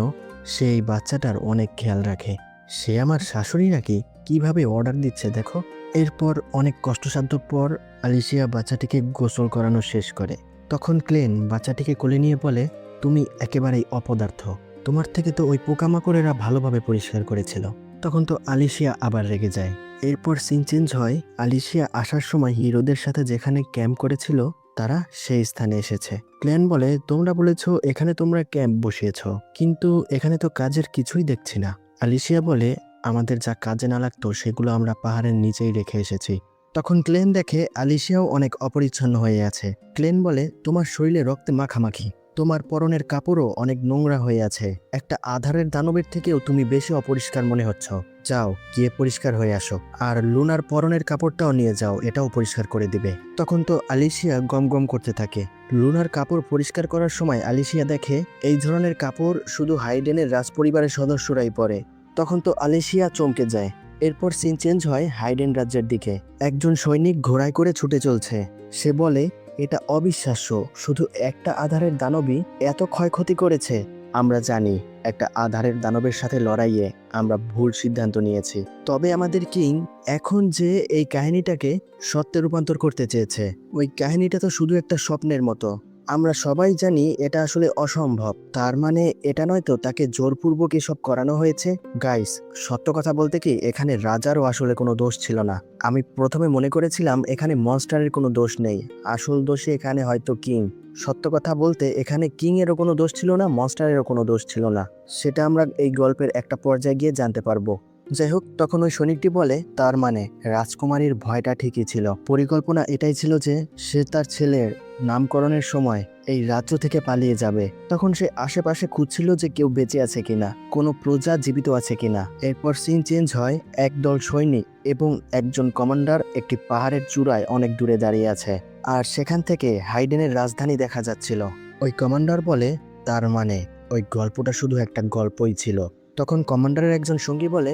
সে এই বাচ্চাটার অনেক খেয়াল রাখে। সে আমার শাশুড়ি নাকি, কিভাবে অর্ডার দিচ্ছে দেখো। এরপর অনেক কষ্টসাধ্য পর আলিশিয়া বাচ্চাটিকে গোসল করানো শেষ করে। তখন ক্লেন বাচ্চাটিকে কোলে নিয়ে বলে, তুমি একেবারেই অপদার্থ, তোমার থেকে তো ওই পোকামাকড়েরা ভালোভাবে পরিষ্কার করেছিল। তখন তো আলিশিয়া আবার রেগে যায়। এরপর সিন চেঞ্জ হয়, আলিশিয়া আসার সময় হিরোদের সাথে যেখানে ক্যাম্প করেছিল তারা সেই স্থানে এসেছে। ক্লেন বলে, তোমরা বলেছো এখানে তোমরা ক্যাম্প বসিয়েছ, কিন্তু এখানে তো কাজের কিছুই দেখছি না। আলিশিয়া বলে, আমাদের যা কাজে না লাগতো সেগুলো আমরা পাহাড়ের নিচেই রেখে এসেছি। তখন ক্লেন দেখে আলিশিয়াও অনেক অপরিচ্ছন্ন হয়ে আছে। ক্লেন বলে, তোমার শরীরে রক্তে মাখামাখি, তোমার পরনের কাপড়ও অনেক নোংরা হয়ে আছে, একটা আধারের দানবের থেকেও তুমি বেশি অপরিষ্কার মনে হচ্ছ, যাও গিয়ে পরিষ্কার হয়ে আসো, আর লুনার পরনের কাপড়টাও নিয়ে যাও, এটাও পরিষ্কার করে দিবে। তখন তো আলিশিয়া গম গম করতে থাকে। লুনার কাপড় পরিষ্কার করার সময় আলিশিয়া দেখে এই ধরনের কাপড় শুধু হাইডেনের রাজপরিবারের সদস্যরাই পরে। তখন তো আলিশিয়া চমকে যায়। এরপর সিন চেঞ্জ হয় হাইডেন রাজ্যের দিকে। একজন সৈনিক ঘোড়ায় করে ছুটে চলছে। সে বলে, এটা অবিশ্বাস্য, শুধু একটা আধারের দানবই এত ক্ষয়ক্ষতি করেছে। আমরা জানি একটা আধারের দানবের সাথে লড়াইয়ে আমরা ভুল সিদ্ধান্ত নিয়েছি, তবে আমাদের কিং এখন যে এই কাহিনীটাকে সত্যে রূপান্তর করতে চেয়েছে, ওই কাহিনীটা তো শুধু একটা স্বপ্নের মতো। আমরা সবাই জানি এটা আসলে অসম্ভব। তার মানে এটা নয় তো তাকে জোরপূর্বক এসব করানো হয়েছে? গাইস, সত্য কথা বলতে কি, এখানে রাজারও আসলে কোনো দোষ ছিল না। আমি প্রথমে মনে করেছিলাম এখানে মনস্টারের কোনো দোষ নেই, আসল দোষী এখানে হয়তো কিং। সত্য কথা বলতে এখানে কিং এরও কোনো দোষ ছিল না, মনস্টারেরও কোনো দোষ ছিল না। সেটা আমরা এই গল্পের একটা পর্যায়ে গিয়ে জানতে পারবো। যাই হোক, তখন ওই সৈনিকটি বলে, তার মানে রাজকুমারীর ভয়টা ঠিকই ছিল, পরিকল্পনা এটাই ছিল যে সে তার ছেলের নামকরণের সময় এই রাজ্য থেকে পালিয়ে যাবে। তখন সে আশেপাশে খুঁজছিল যে কেউ বেঁচে আছে কিনা, কোনো প্রজা জীবিত আছে কিনা। এরপর সিন চেঞ্জ হয়, একদল সৈনিক এবং একজন কমান্ডার একটি পাহাড়ের চূড়ায় অনেক দূরে দাঁড়িয়ে আছে, আর সেখান থেকে হাইডেনের রাজধানী দেখা যাচ্ছিল। ওই কমান্ডার বলে, তার মানে ওই গল্পটা শুধু একটা গল্পই ছিল। তখন কমান্ডারের একজন সঙ্গী বলে,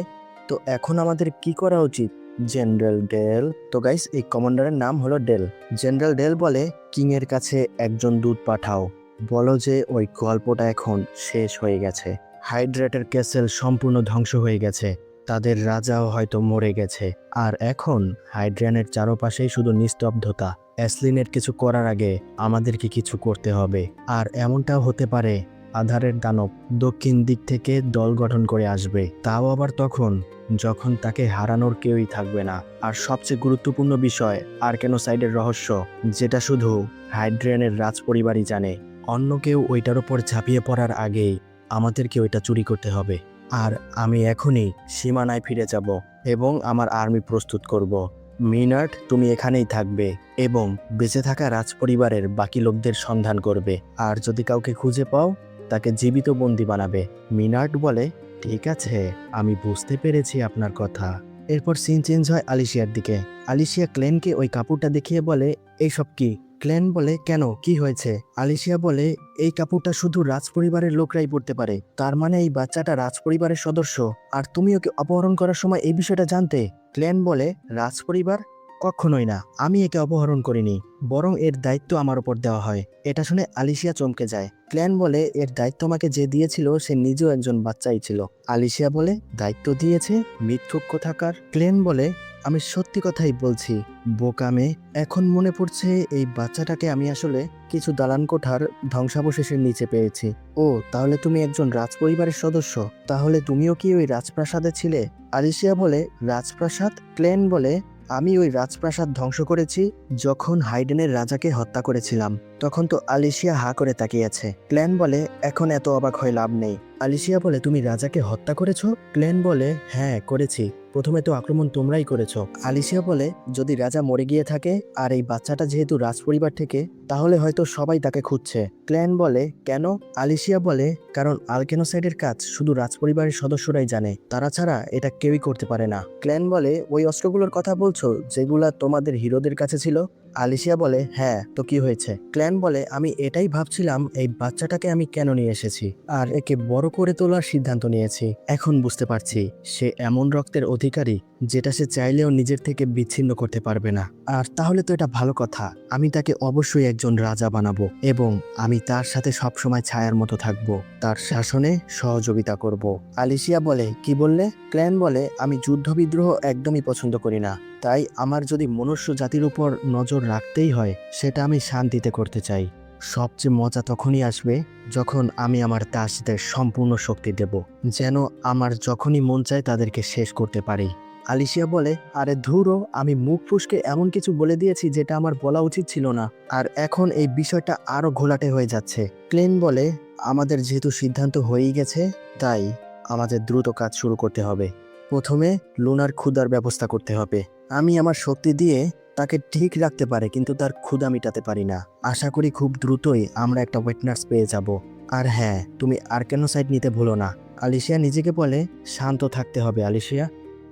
তো এখন আমাদের কি করা উচিত জেনারেল ডেল? তো গাইস, এই কমান্ডারের নাম হলো ডেল। জেনারেল ডেল বলে, কিং এর কাছে একজন দূত পাঠাও, বলো যে ওই গল্পটা এখন শেষ হয়ে গেছে, হাইড্রেটের ক্যাসেল সম্পূর্ণ ধ্বংস হয়ে গেছে, তাদের রাজাও হয়তো মরে গেছে, আর এখন হাইড্রিয়ানের চারপাশেই শুধু নিস্তব্ধতা। অ্যাসলিনের কিছু করার আগে আমাদেরকে কিছু করতে হবে, আর এমনটাও হতে পারে আধারের দানব দক্ষিণ দিক থেকে দল গঠন করে আসবে, তাও আবার তখন যখন তাকে হারানোর কেউই থাকবে না। আর সবচেয়ে গুরুত্বপূর্ণ বিষয়, আর্কেনোসাইডের রহস্য, যেটা শুধু হাইড্রিয়ানের রাজপরিবারই জানে। অন্য কেউ ওইটার উপর ঝাঁপিয়ে পড়ার আগেই আমাদেরকে ওইটা চুরি করতে হবে। আর আমি এখনই সীমানায় ফিরে যাব এবং আমার আর্মি প্রস্তুত করব। মিনার্ড, তুমি এখানেই থাকবে এবং বেঁচে থাকা রাজপরিবারের বাকি লোকদের সন্ধান করবে, আর যদি কাউকে খুঁজে পাও তাকে জীবিত বন্দি বানাবে। মিনার্ড বলে, ঠিক আছে, আমি বুঝতে পেরেছি আপনার কথা। এরপর সিন চেঞ্জ হয় আলিশিয়ার দিকে। আলিশিয়া ক্লেনকে ওই কাপড়টা দেখিয়ে বলে, এইসব কি? ক্লেন বলে, কেন, কি হয়েছে? আলিশিয়া বলে, এই কাপড়টা শুধু রাজপরিবারের লোকরাই পরতে পারে, তার মানে এই বাচ্চাটা রাজপরিবারের সদস্য, আর তুমি ওকে অপহরণ করার সময় এই বিষয়টা জানতে? ক্লেন বলে, রাজপরিবার? কখনোই না, আমি একে অপহরণ করিনি, বরং এর দায়িত্ব আমার উপর দেওয়া হয়। এটা শুনে আলিশিয়া চমকে যায়। ক্লেন বলে, এর দায়িত্ব আমাকে যে দিয়েছিল সে নিজেও একজন বাচ্চাই ছিল। আলিশিয়া বলে, দায়িত্ব দিয়েছে? মিথ্যুক কোথাকার। ক্লেন বলে, আমি সত্যি কথাই বলছি বোকা মেয়ে। এখন মনে পড়ছে এই বাচ্চাটাকে আমি আসলে কিছু দালান কোঠার ধ্বংসাবশেষের নিচে পেয়েছি। ও তাহলে তুমি একজন রাজপরিবারের সদস্য? তাহলে তুমিও কি ওই রাজপ্রাসাদে ছিলে? আলিশিয়া বলে, রাজপ্রাসাদ? ক্লেন বলে, আমি ওই রাজপ্রাসাদ ধ্বংস করেছি যখন হাইডেনের রাজাকে হত্যা করেছিলাম। তখন তো আলিশিয়া হা করে তাকিয়ে আছে। ক্লেন বলে, এখন এত অবাক হয়ে লাভ নেই। আলিশিয়া বলে, তুমি রাজাকে হত্যা করেছো? ক্লেন বলে, হ্যাঁ করেছি। প্রথমে তো আক্রমণ তোমরাই করেছো। আলিশিয়া বলে, যদি রাজা মরে গিয়ে থাকে আর এই বাচ্চাটা যেহেতু রাজপরিবার থেকে, তাহলে হয়তো সবাই তাকে খুঁজছে। ক্লেন বলে, কেন? আলিশিয়া বলে, কারণ আলকেনোসাইডের কাজ শুধু রাজপরিবারের সদস্যরাই জানে, তারা ছাড়া এটা কেউই করতে পারে না। ক্লেন বলে, ওই অস্ত্রগুলোর কথা বলছো যেগুলা তোমাদের হিরোদের কাছে ছিল? আলিশিয়া বলে, হ্যাঁ তো কি হয়েছে? ক্লেন বলে, আমি এটাই ভাবছিলাম এই বাচ্চাটাকে আমি কেন নিয়ে এসেছি আর একে বড় করে তোলার সিদ্ধান্ত নিয়েছি। এখন বুঝতে পারছি সে এমন রক্তের অধিকারী যেটা সে চাইলেও নিজের থেকে বিচ্ছিন্ন করতে পারবে না। আর তাহলে তো এটা ভালো কথা, আমি তাকে অবশ্যই একজন রাজা বানাবো এবং আমি তার সাথে সবসময় ছায়ার মতো থাকবো, তার শাসনে সহযোগিতা করব। আলিশিয়া বলে, কি বললে? ক্লেন বলে, আমি যুদ্ধবিদ্রোহ একদমই পছন্দ করি না, তাই আমার যদি মনুষ্য জাতির উপর নজর রাখতেই হয় সেটা আমি শান্তিতে করতে চাই। সবচেয়ে মজা তখনই আসবে যখন আমি আমার দাসদের সম্পূর্ণ শক্তি দেব, যেন আমার যখনই মন চায় তাদেরকে শেষ করতে পারি। আলিশিয়া বলে, আরে ধুরো, আমি মুখ ফুসকে এমন কিছু বলে দিয়েছি যেটা আমার বলা উচিত ছিল না, আর এখন এই বিষয়টা আরো ঘোলাটে হয়ে যাচ্ছে। ক্লেন বলে, আমাদের যেহেতু সিদ্ধান্ত হয়েই গেছে তাই আমাদের দ্রুত কাজ শুরু করতে হবে। প্রথমে লুনার ক্ষুধার ব্যবস্থা করতে হবে। আমি আমার শক্তি দিয়ে তাকে ঠিক রাখতে পারে কিন্তু তার ক্ষুধা মিটাতে পারি না। আশা করি খুব দ্রুতই আমরা একটা ওয়েটনার্স পেয়ে যাব। আর হ্যাঁ, তুমি আর্কানোসাইড নিতে ভুলো না। আলিশিয়া নিজেকে বলে, শান্ত থাকতে হবে আলিশিয়া।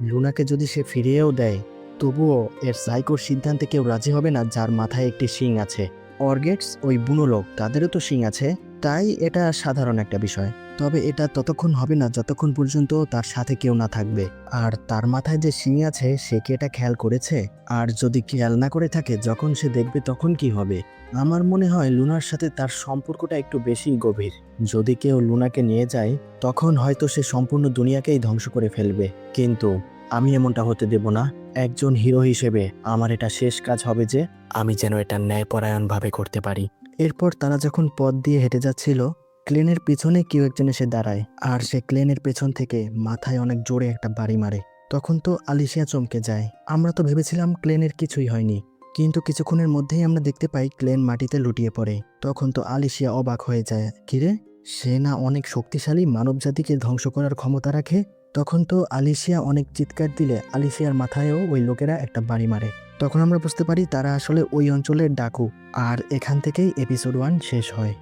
লুনাকে যদি সে ফিরিয়েও দেয় তবুও এর সাইকোর সিদ্ধান্তে কেউ রাজি হবে না যার মাথায় একটি শিং আছে। অর্গেটস ওই বুনো লোক, তাদেরও তো শিং আছে, তাই এটা সাধারণ একটা বিষয়। তবে এটা ততক্ষণ হবে না যতক্ষণ পর্যন্ত তার সাথে কেউ না থাকবে। আর তার মাথায় যে শিং আছে সে কি এটা খেয়াল করেছে? আর যদি খেয়াল না করে থাকে, যখন সে দেখবে তখন কি হবে? আমার মনে হয় লুনার সাথে তার সম্পর্কটা একটু বেশি গভীর। যদি কেউ লুনাকে নিয়ে যায় তখন হয়তো সে সম্পূর্ণ দুনিয়াকেই ধ্বংস করে ফেলবে, কিন্তু আমি এমনটা হতে দেব না। একজন হিরো হিসেবে আমার এটা শেষ কাজ হবে যে আমি যেন এটা ন্যায়পরায়ণভাবে করতে পারি। এরপর তারা যখন পথ দিয়ে হেঁটে যাচ্ছিল, ক্লেনের পিছনে কেউ একজন এসে দাঁড়ায় আর সে ক্লেনের পেছন থেকে মাথায় অনেক জোরে একটা বাড়ি মারে। তখন তো আলিশিয়া চমকে যায়। আমরা তো ভেবেছিলাম ক্লেনের কিছুই হয়নি, কিন্তু কিছুক্ষণের মধ্যেই আমরা দেখতে পাই ক্লেন মাটিতে লুটিয়ে পড়ে। তখন তো আলিশিয়া অবাক হয়ে যায়, কিরে, সে না অনেক শক্তিশালী, মানবজাতিকে ধ্বংস করার ক্ষমতা রাখে? তখন তো আলিশিয়া অনেক চিৎকার দিলে আলিশিয়ার মাথায়ও ওই লোকেরা একটা বাড়ি মারে। তখন আমরা বুঝতে পারি তারা আসলে ওই অঞ্চলের ডাকু। আর এখান থেকেই এপিসোড 1 শেষ হয়।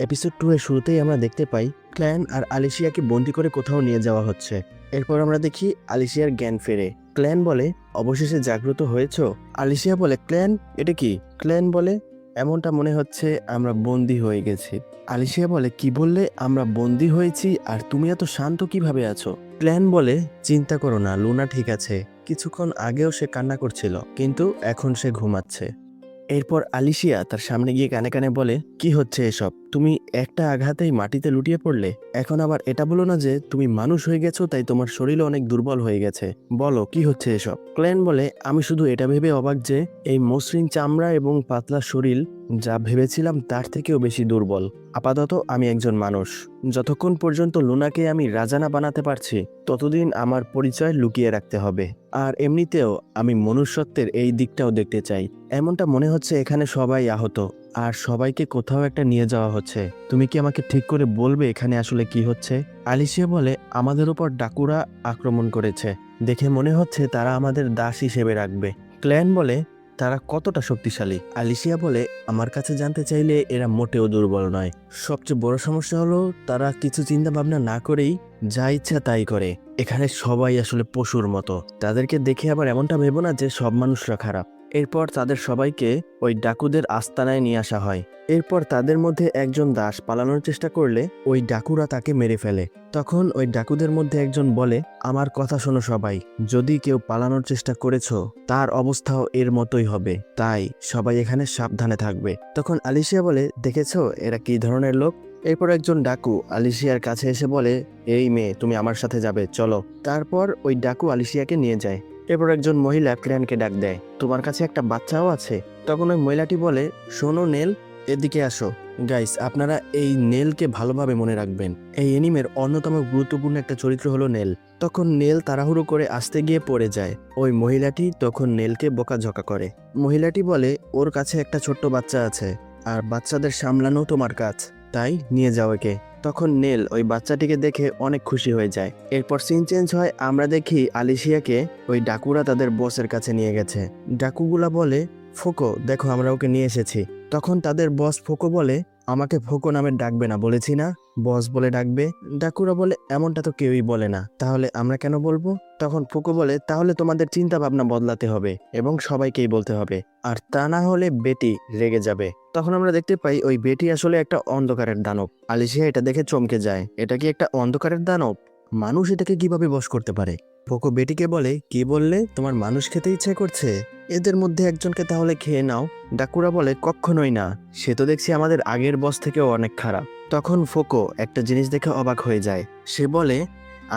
এপিসোড 2 এর শুরুতেই আমরা দেখতে পাই ক্ল্যান আর আলিশিয়াকে বন্দি করে কোথাও নিয়ে যাওয়া হচ্ছে। এরপর আমরা দেখি আলিশিয়ার জ্ঞান ফেরে। ক্ল্যান বলে, অবশেষে জাগ্রত হয়েছ? আলিশিয়া বলে, ক্ল্যান এটা কি? ক্ল্যান বলে, এমনটা মনে হচ্ছে আমরা বন্দি হয়ে গেছি। আলিশিয়া বলে, কি বললে? আমরা বন্দি হয়েছি? আর তুমি এত শান্ত কিভাবে আছো? ক্ল্যান বলে, চিন্তা করো না, লুনা ঠিক আছে। কিছুক্ষণ আগেও সে কান্না করছিল, কিন্তু এখন সে ঘুমাচ্ছে। এরপর আলিশিয়া তার সামনে গিয়ে কানে কানে বলে, কি হচ্ছে এসব? তুমি একটা আঘাতেই মাটিতে লুটিয়ে পড়লে, এখন আবার এটা বলো না যে তুমি মানুষ হয়ে গেছো তাই তোমার শরীর অনেক দুর্বল হয়ে গেছে। বলো কি হচ্ছে এসব? ক্ল্যান বলে, আমি শুধু এটা ভেবে অবাক যে এই মসৃণ চামড়া এবং পাতলা শরীর যা ভেবেছিলাম তার থেকেও বেশি দুর্বল। আপাতত আমি একজন মানুষ। যতক্ষণ পর্যন্ত লুনাকে আমি রাজা না বানাতে পারছি ততদিন আমার পরিচয় লুকিয়ে রাখতে হবে। আর এমনিতেও আমি মনুষ্যত্বের এই দিকটাও দেখতে চাই। এমনটা মনে হচ্ছে এখানে সবাই আহত আর সবাইকে কোথাও একটা নিয়ে যাওয়া হচ্ছে। তুমি কি আমাকে ঠিক করে বলবে এখানে আসলে কি হচ্ছে? আলিশিয়া বলে, আমাদের উপর ডাকুরা আক্রমণ করেছে। দেখে মনে হচ্ছে তারা আমাদের দাস হিসেবে রাখবে। ক্ল্যান বলে, তারা কতটা শক্তিশালী? আলিশিয়া বলে, আমার কাছে জানতে চাইলে এরা মোটেও দুর্বল নয়। সবচেয়ে বড় সমস্যা হলো তারা কিছু চিন্তা ভাবনা না করেই যা ইচ্ছা তাই করে। এখানে সবাই আসলে পশুর মতো। তাদেরকে দেখে আবার এমনটা ভেবো না যে সব মানুষরা খারাপ। এরপর তাদের সবাইকে ওই ডাকুদের আস্তানায় নিয়ে আসা হয়। এরপর তাদের মধ্যে একজন দাস পালানোর চেষ্টা করলে ওই ডাকুরা তাকে মেরে ফেলে। তখন ওই ডাকুদের মধ্যে একজন বলে, আমার কথা শোনো সবাই, যদি কেউ পালানোর চেষ্টা করেছো তার অবস্থাও এর মতোই হবে, তাই সবাই এখানে সাবধানে থাকবে। তখন আলিশিয়া বলে, দেখেছো এরা কি ধরনের লোক? এরপর একজন ডাকু আলিশিয়ার কাছে এসে বলে, এই মেয়ে, তুমি আমার সাথে যাবে, চলো। তারপর ওই ডাকু আলিশিয়াকে নিয়ে যায়। এরপর একজন মহিলা ক্ল্যানকে ডাক দেয়, তোমার কাছে একটা বাচ্চাও আছে। তখন ওই মহিলাটি বলে, শোনো নেল, এদিকে আসো। গাইস, আপনারা এই নেলকে ভালোভাবে মনে রাখবেন। এই এনিমের অন্যতম গুরুত্বপূর্ণ একটা চরিত্র হলো নেল। তখন নেল তাড়াহুড়ো করে আসতে গিয়ে পড়ে যায়। ওই মহিলাটি তখন নেলকে বকাঝকা করে। মহিলাটি বলে, ওর কাছে একটা ছোট্ট বাচ্চা আছে, আর বাচ্চাদের সামলানো তোমার কাজ, তাই নিয়ে যাও একে। তখন নেল ওই বাচ্চাটিকে দেখে অনেক খুশি হয়ে যায়। এরপর সিন চেঞ্জ হয়, আমরা দেখি আলিশিয়াকে ওই ডাকুরা তাদের বসের কাছে নিয়ে গেছে। ডাকুগুলা বলে, ফোকো দেখো, আমরা ওকে নিয়ে এসেছি। তখন তাদের বস ফোকো বলে, আমাকে ফোকো নামে ডাকবে না, বলেছি না বস বলে ডাকবে। ডাকুরা বলে, এমনটা তো কেউই বলে না, তাহলে আমরা কেন বলবো? তখন ফোকো বলে, তাহলে তোমাদের চিন্তা ভাবনা বদলাতে হবে এবং সবাইকেই বলতে হবে, আর তা না হলে বেটি রেগে যাবে। তখন আমরা দেখতে পাই ওই বেটি আসলে একটা অন্ধকারের দানব। আলিশিয়া এটা দেখে চমকে যায়, এটা কি একটা অন্ধকারের দানব? মানুষ এটাকে কিভাবে বশ করতে পারে? ফোকো বেটিকে বলে, কি বললে, তোমার মানুষ খেতে ইচ্ছে করছে? এদের মধ্যে একজনকে তাহলে খেয়ে নাও। ডাকুরা বলে, কখনোই না, সে তো দেখছি আমাদের আগের বস থেকেও অনেক খারাপ। তখন ফোকো একটা জিনিস দেখে অবাক হয়ে যায়। সে বলে,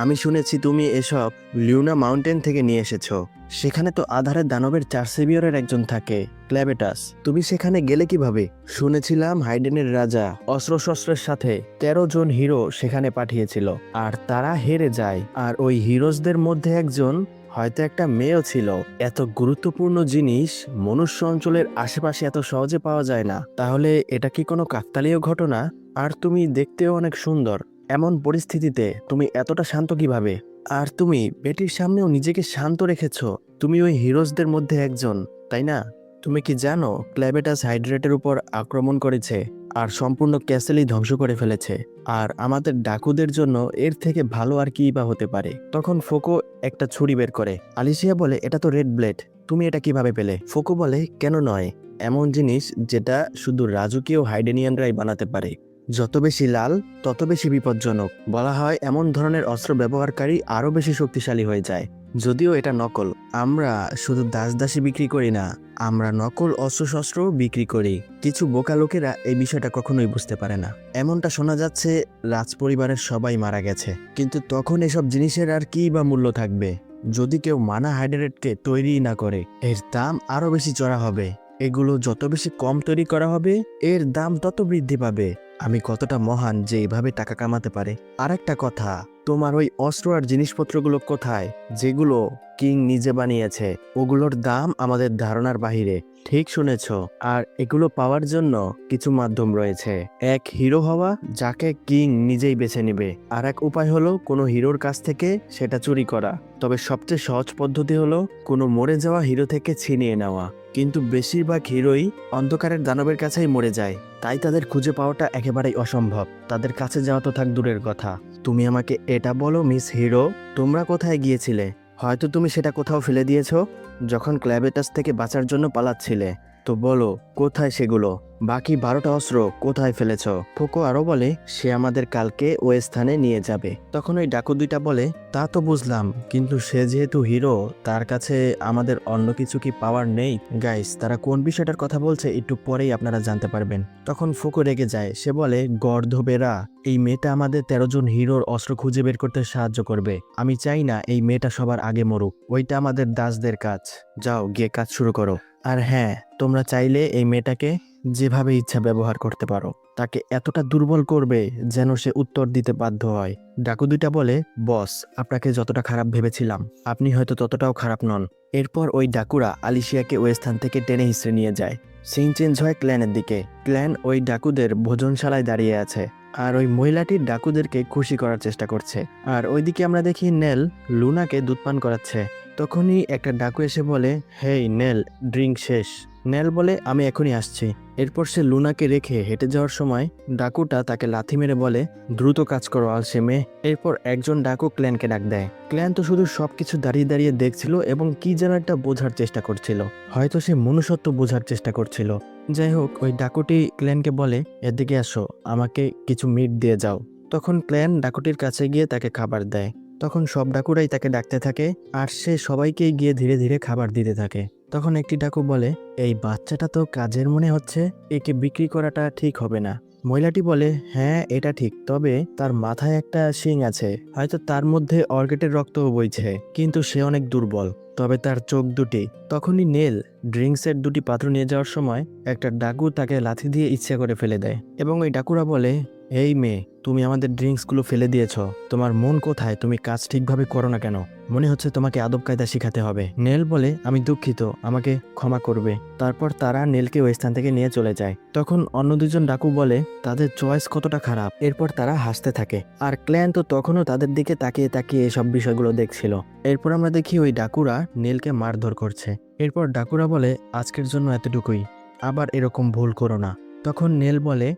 আমি শুনেছি তুমি এসব লিউনা মাউন্টেন থেকে নিয়ে এসেছো। সেখানে তো আধারের দানবের চার্সেবিয়রের একজন থাকে, ক্ল্যাবেটাস। তুমি সেখানে গেলে কিভাবে? শুনেছিলাম হাইডেনের রাজা অস্ত্রশস্ত্রের সাথে 13 জন হিরো সেখানে পাঠিয়েছিল, আর তারা হেরে যায়। আর ওই হিরোজদের মধ্যে একজন হয়তো একটা মেয়েও ছিল। এত গুরুত্বপূর্ণ জিনিস মনুষ্য অঞ্চলের আশেপাশে এত সহজে পাওয়া যায় না। তাহলে এটা কি কোনো কাকতালীয় ঘটনা? আর তুমি দেখতেও অনেক সুন্দর, এমন পরিস্থিতিতে তুমি এতটা শান্ত কিভাবে? আর তুমি বেটির সামনেও নিজেকে শান্ত রেখেছো। তুমি ওই হিরোজদের মধ্যে একজন, তাই না? তুমি কি জানো ক্ল্যাবেটাস হাইড্রেটের উপর আক্রমণ করেছে আর সম্পূর্ণ ক্যাসেলই ধ্বংস করে ফেলেছে? আর আমাদের ডাকুদের জন্য এর থেকে ভালো আর কি বা হতে পারে? তখন ফোকো একটা ছুরি বের করে। আলিশিয়া বলে, এটা তো রেড ব্লেড, তুমি এটা কিভাবে পেলে? ফোকো বলে, কেন নয়, এমন জিনিস যেটা শুধু রাজকীয় হাইডেনিয়ানরাই বানাতে পারে। যত বেশি লাল তত বেশি বিপজ্জনক। বলা হয় এমন ধরনের অস্ত্র ব্যবহারকারী আরো বেশি শক্তিশালী হয়ে যায়। যদিও এটা নকল, আমরা শুধু দাসদাসী বিক্রি করি না, আমরা নকল অস্ত্রশস্ত্রও বিক্রি করি। কিছু বোকা লোকেরা এই বিষয়টা কখনোই বুঝতে পারে না। এমনটা শোনা যাচ্ছে রাজপরিবারের সবাই মারা গেছে, কিন্তু তখন এসব জিনিসের আর কি বা মূল্য থাকবে যদি কেউ মানা হাইড্রেটকে তৈরি না করে? এর দাম আরো বেশি চড়া হবে। এগুলো যত বেশি কম তৈরি করা হবে, এর দাম তত বৃদ্ধি পাবে। আমি কতটা মহান যে এভাবে টাকা কামাতে পারে। আর একটা কথা, তোমার ওই অস্ত্র আর জিনিসপত্রগুলো কোথায় যেগুলো কিং নিজে বানিয়েছে? ওগুলোর দাম আমাদের ধারণার বাহিরে। ঠিক শুনেছ। আর এগুলো পাওয়ার জন্য কিছু মাধ্যম রয়েছে। এক, হিরো হওয়া, যাকে কিং নিজেই বেছে নেবে। আর এক উপায় হলো কোনো হিরোর কাছ থেকে সেটা চুরি করা। তবে সবচেয়ে সহজ পদ্ধতি হলো কোনো মরে যাওয়া হিরো থেকে ছিনিয়ে নেওয়া। কিন্তু বেশিরভাগ হিরোই অন্ধকারের দানবের কাছেই মরে যায়, তাই তাদের খুঁজে পাওয়াটা একেবারেই অসম্ভব। তাদের কাছে যাওয়া তো থাক দূরের কথা। তুমি আমাকে এটা বলো মিস হিরো, তোমরা কোথায় গিয়েছিলে? হয়তো তুমি সেটা কোথাও ফেলে দিয়েছো যখন ক্ল্যাবেটাস থেকে বাঁচার জন্য পালাচ্ছিলে। তো বলো কোথায় সেগুলো? বাকি 12টা অস্ত্র কোথায় ফেলেছো? ফোকো আরো বলে, সে আমাদের কালকে ওই স্থানে নিয়ে যাবে। তখন ওই ডাকু দুইটা বলে, তা তো বুঝলাম, কিন্তু সে যেহেতু হিরো, তার কাছে আমাদের অন্য কিছু কি পাওয়ার নেই? গাইস, তারা কোন বিষয়টার কথা বলছে একটু পরেই আপনারা জানতে পারবেন। তখন ফোকো রেগে যায়, সে বলে, গর্ধবেরা, এই মেয়েটা আমাদের 13 জন হিরোর অস্ত্র খুঁজে বের করতে সাহায্য করবে। আমি চাই না এই মেয়েটা সবার আগে মরুক। ওইটা আমাদের দাসদের কাজ। যাও গিয়ে কাজ শুরু করো। আর হ্যাঁ, তোমরা চাইলে এই মেয়েটাকে যেভাবে ইচ্ছা ব্যবহার করতে পারো। তাকে এতটা দুর্বল করবে যেন সে উত্তর দিতে বাধ্য হয়। ডাকু দুইটা বলে, বস, আপনাকে যতটা খারাপ ভেবেছিলাম আপনি হয়তো ততটাও খারাপ নন। এরপর ওই ডাকুরা আলিশিয়াকে ওই স্থান থেকে টেনে হিসড়ে নিয়ে যায়। সিন চেঞ্জ হয় ক্ল্যানের দিকে। ক্ল্যান ওই ডাকুদের ভোজনশালায় দাঁড়িয়ে আছে, আর ওই মহিলাটি ডাকুদেরকে খুশি করার চেষ্টা করছে। আর ওইদিকে আমরা দেখি নেল লুনাকে দুধ পান করাচ্ছে। তখনই একটা ডাকু এসে বলে, হেই নেল, ড্রিঙ্ক শেষ। নেল বলে, আমি এখনই আসছি। এরপর সে লুনাকে রেখে হেঁটে যাওয়ার সময় ডাকুটা তাকে লাথি মেরে বলে, দ্রুত কাজ করো আলসে মেয়ে। এরপর একজন ডাকু ক্ল্যানকে ডাক দেয়। ক্ল্যান তো শুধু সবকিছু দাঁড়িয়ে দাঁড়িয়ে দেখছিল এবং কি যেন একটা বোঝার চেষ্টা করছিল। হয়তো সে মনুষ্যত্ব বোঝার চেষ্টা করছিল। যাই হোক, ওই ডাকুটি ক্ল্যানকে বলে, এদিকে আসো, আমাকে কিছু মিট দিয়ে যাও। তখন ক্ল্যান ডাকুটির কাছে গিয়ে তাকে খাবার দেয়। তখন সব ডাকুরাই তাকে ডাকতে থাকে, আর সে সবাইকেই গিয়ে ধীরে ধীরে খাবার দিতে থাকে। তখন একটি ডাকু বলে, এই বাচ্চাটা তো কাজের মনে হচ্ছে, একে বিক্রি করাটা ঠিক হবে না। মহিলাটি বলে, হ্যাঁ এটা ঠিক, তবে তার মাথায় একটা শিং আছে, হয়তো তার মধ্যে অর্গেটের রক্তও বইছে, কিন্তু সে অনেক দুর্বল, তবে তার চোখ দুটি। তখনই নেল ড্রিঙ্কসের দুটি পাত্র নিয়ে যাওয়ার সময় একটা ডাকু তাকে লাথি দিয়ে ইচ্ছা করে ফেলে দেয়, এবং ওই ডাকুরা বলে, এই মেয়ে, তুমি আমাদের ড্রিঙ্কসগুলো ফেলে দিয়েছ, তোমার মন কোথায়? তুমি কাজ ঠিকভাবে করো না কেন? মনে হচ্ছে তোমাকে আদব কায়দা শিখাতে হবে। নেল বলে, আমি দুঃখিত, আমাকে ক্ষমা করবে। তারপর তারা নেলকে ওই স্থান থেকে নিয়ে চলে যায়। তখন অন্য দুজন ডাকু বলে তাদের চয়েস কতটা খারাপ। এরপর তারা হাসতে থাকে, আর ক্ল্যান তো তখনও তাদের দিকে তাকিয়ে তাকিয়ে এসব বিষয়গুলো দেখছিল। এরপর আমরা দেখি ওই ডাকুরা নেলকে মারধর করছে। এরপর ডাকুরা বলে, আজকের জন্য এতটুকুই, আবার এরকম ভুল করো না। তখন নেল বলে,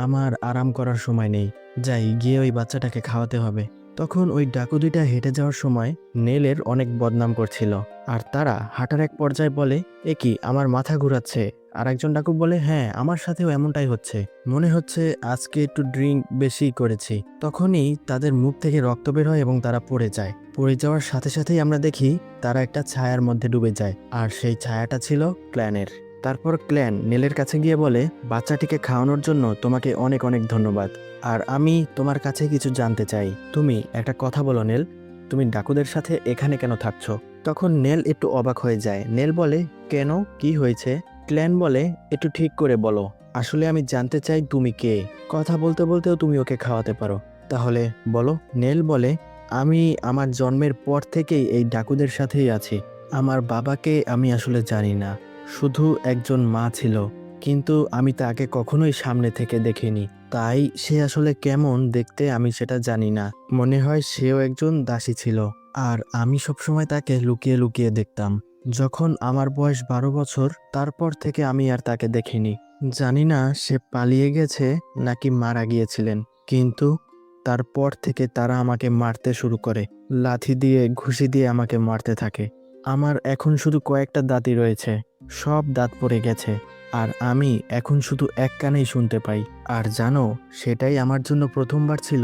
আমার আরাম করার সময় নেই, যাই গিয়ে ওই বাচ্চাটাকে খাওয়াতে হবে। তখন ওই ডাকু দুইটা হেঁটে যাওয়ার সময় নেলের অনেক বদনাম করছিল, আর তারা হাঁটার এক পর্যায়ে বলে, এ কি, আমার মাথা ঘুরাচ্ছে। আর একজন ডাকু বলে, হ্যাঁ আমার সাথেও এমনটাই হচ্ছে, মনে হচ্ছে আজকে একটু ড্রিঙ্ক বেশি করেছি। তখনই তাদের মুখ থেকে রক্ত বের হয় এবং তারা পড়ে যায়। পড়ে যাওয়ার সাথে সাথেই আমরা দেখি তারা একটা ছায়ার মধ্যে ডুবে যায়, আর সেই ছায়াটা ছিল ক্ল্যানের। তারপর ক্ল্যান নেলের কাছে গিয়ে বলে, বাচ্চাটিকে খাওয়ানোর জন্য তোমাকে অনেক অনেক ধন্যবাদ, আর আমি তোমার কাছে কিছু জানতে চাই। তুমি একটা কথা বলো নেল, তুমি ডাকুদের সাথে এখানে কেন থাকছো? তখন নেল একটু অবাক হয়ে যায়। নেল বলে, কেন, কি হয়েছে? ক্ল্যান বলে, একটু ঠিক করে বলো, আসলে আমি জানতে চাই তুমি কে। কথা বলতে বলতেও তুমি ওকে খাওয়াতে পারো, তাহলে বলো। নেল বলে, আমি আমার জন্মের পর থেকেই এই ডাকুদের সাথেই আছি। আমার বাবাকে আমি আসলে জানি না, শুধু একজন মা ছিল, কিন্তু আমি তাকে কখনোই সামনে থেকে দেখিনি, তাই সে আসলে কেমন দেখতে আমি সেটা জানি না। মনে হয় সেও একজন দাসী ছিল, আর আমি সবসময় তাকে লুকিয়ে লুকিয়ে দেখতাম। যখন আমার বয়স 12 বছর, তারপর থেকে আমি আর তাকে দেখিনি। জানি না সে পালিয়ে গেছে নাকি মারা গিয়েছিলেন, কিন্তু তারপর থেকে তারা আমাকে মারতে শুরু করে, লাথি দিয়ে ঘুষি দিয়ে আমাকে মারতে থাকে। আমার এখন শুধু কয়েকটা দাঁতই রয়েছে, সব দাঁত পড়ে গেছে, আর আমি এখন শুধু এক কানেই শুনতে পাই। আর জানো, সেটাই আমার জন্য প্রথমবার ছিল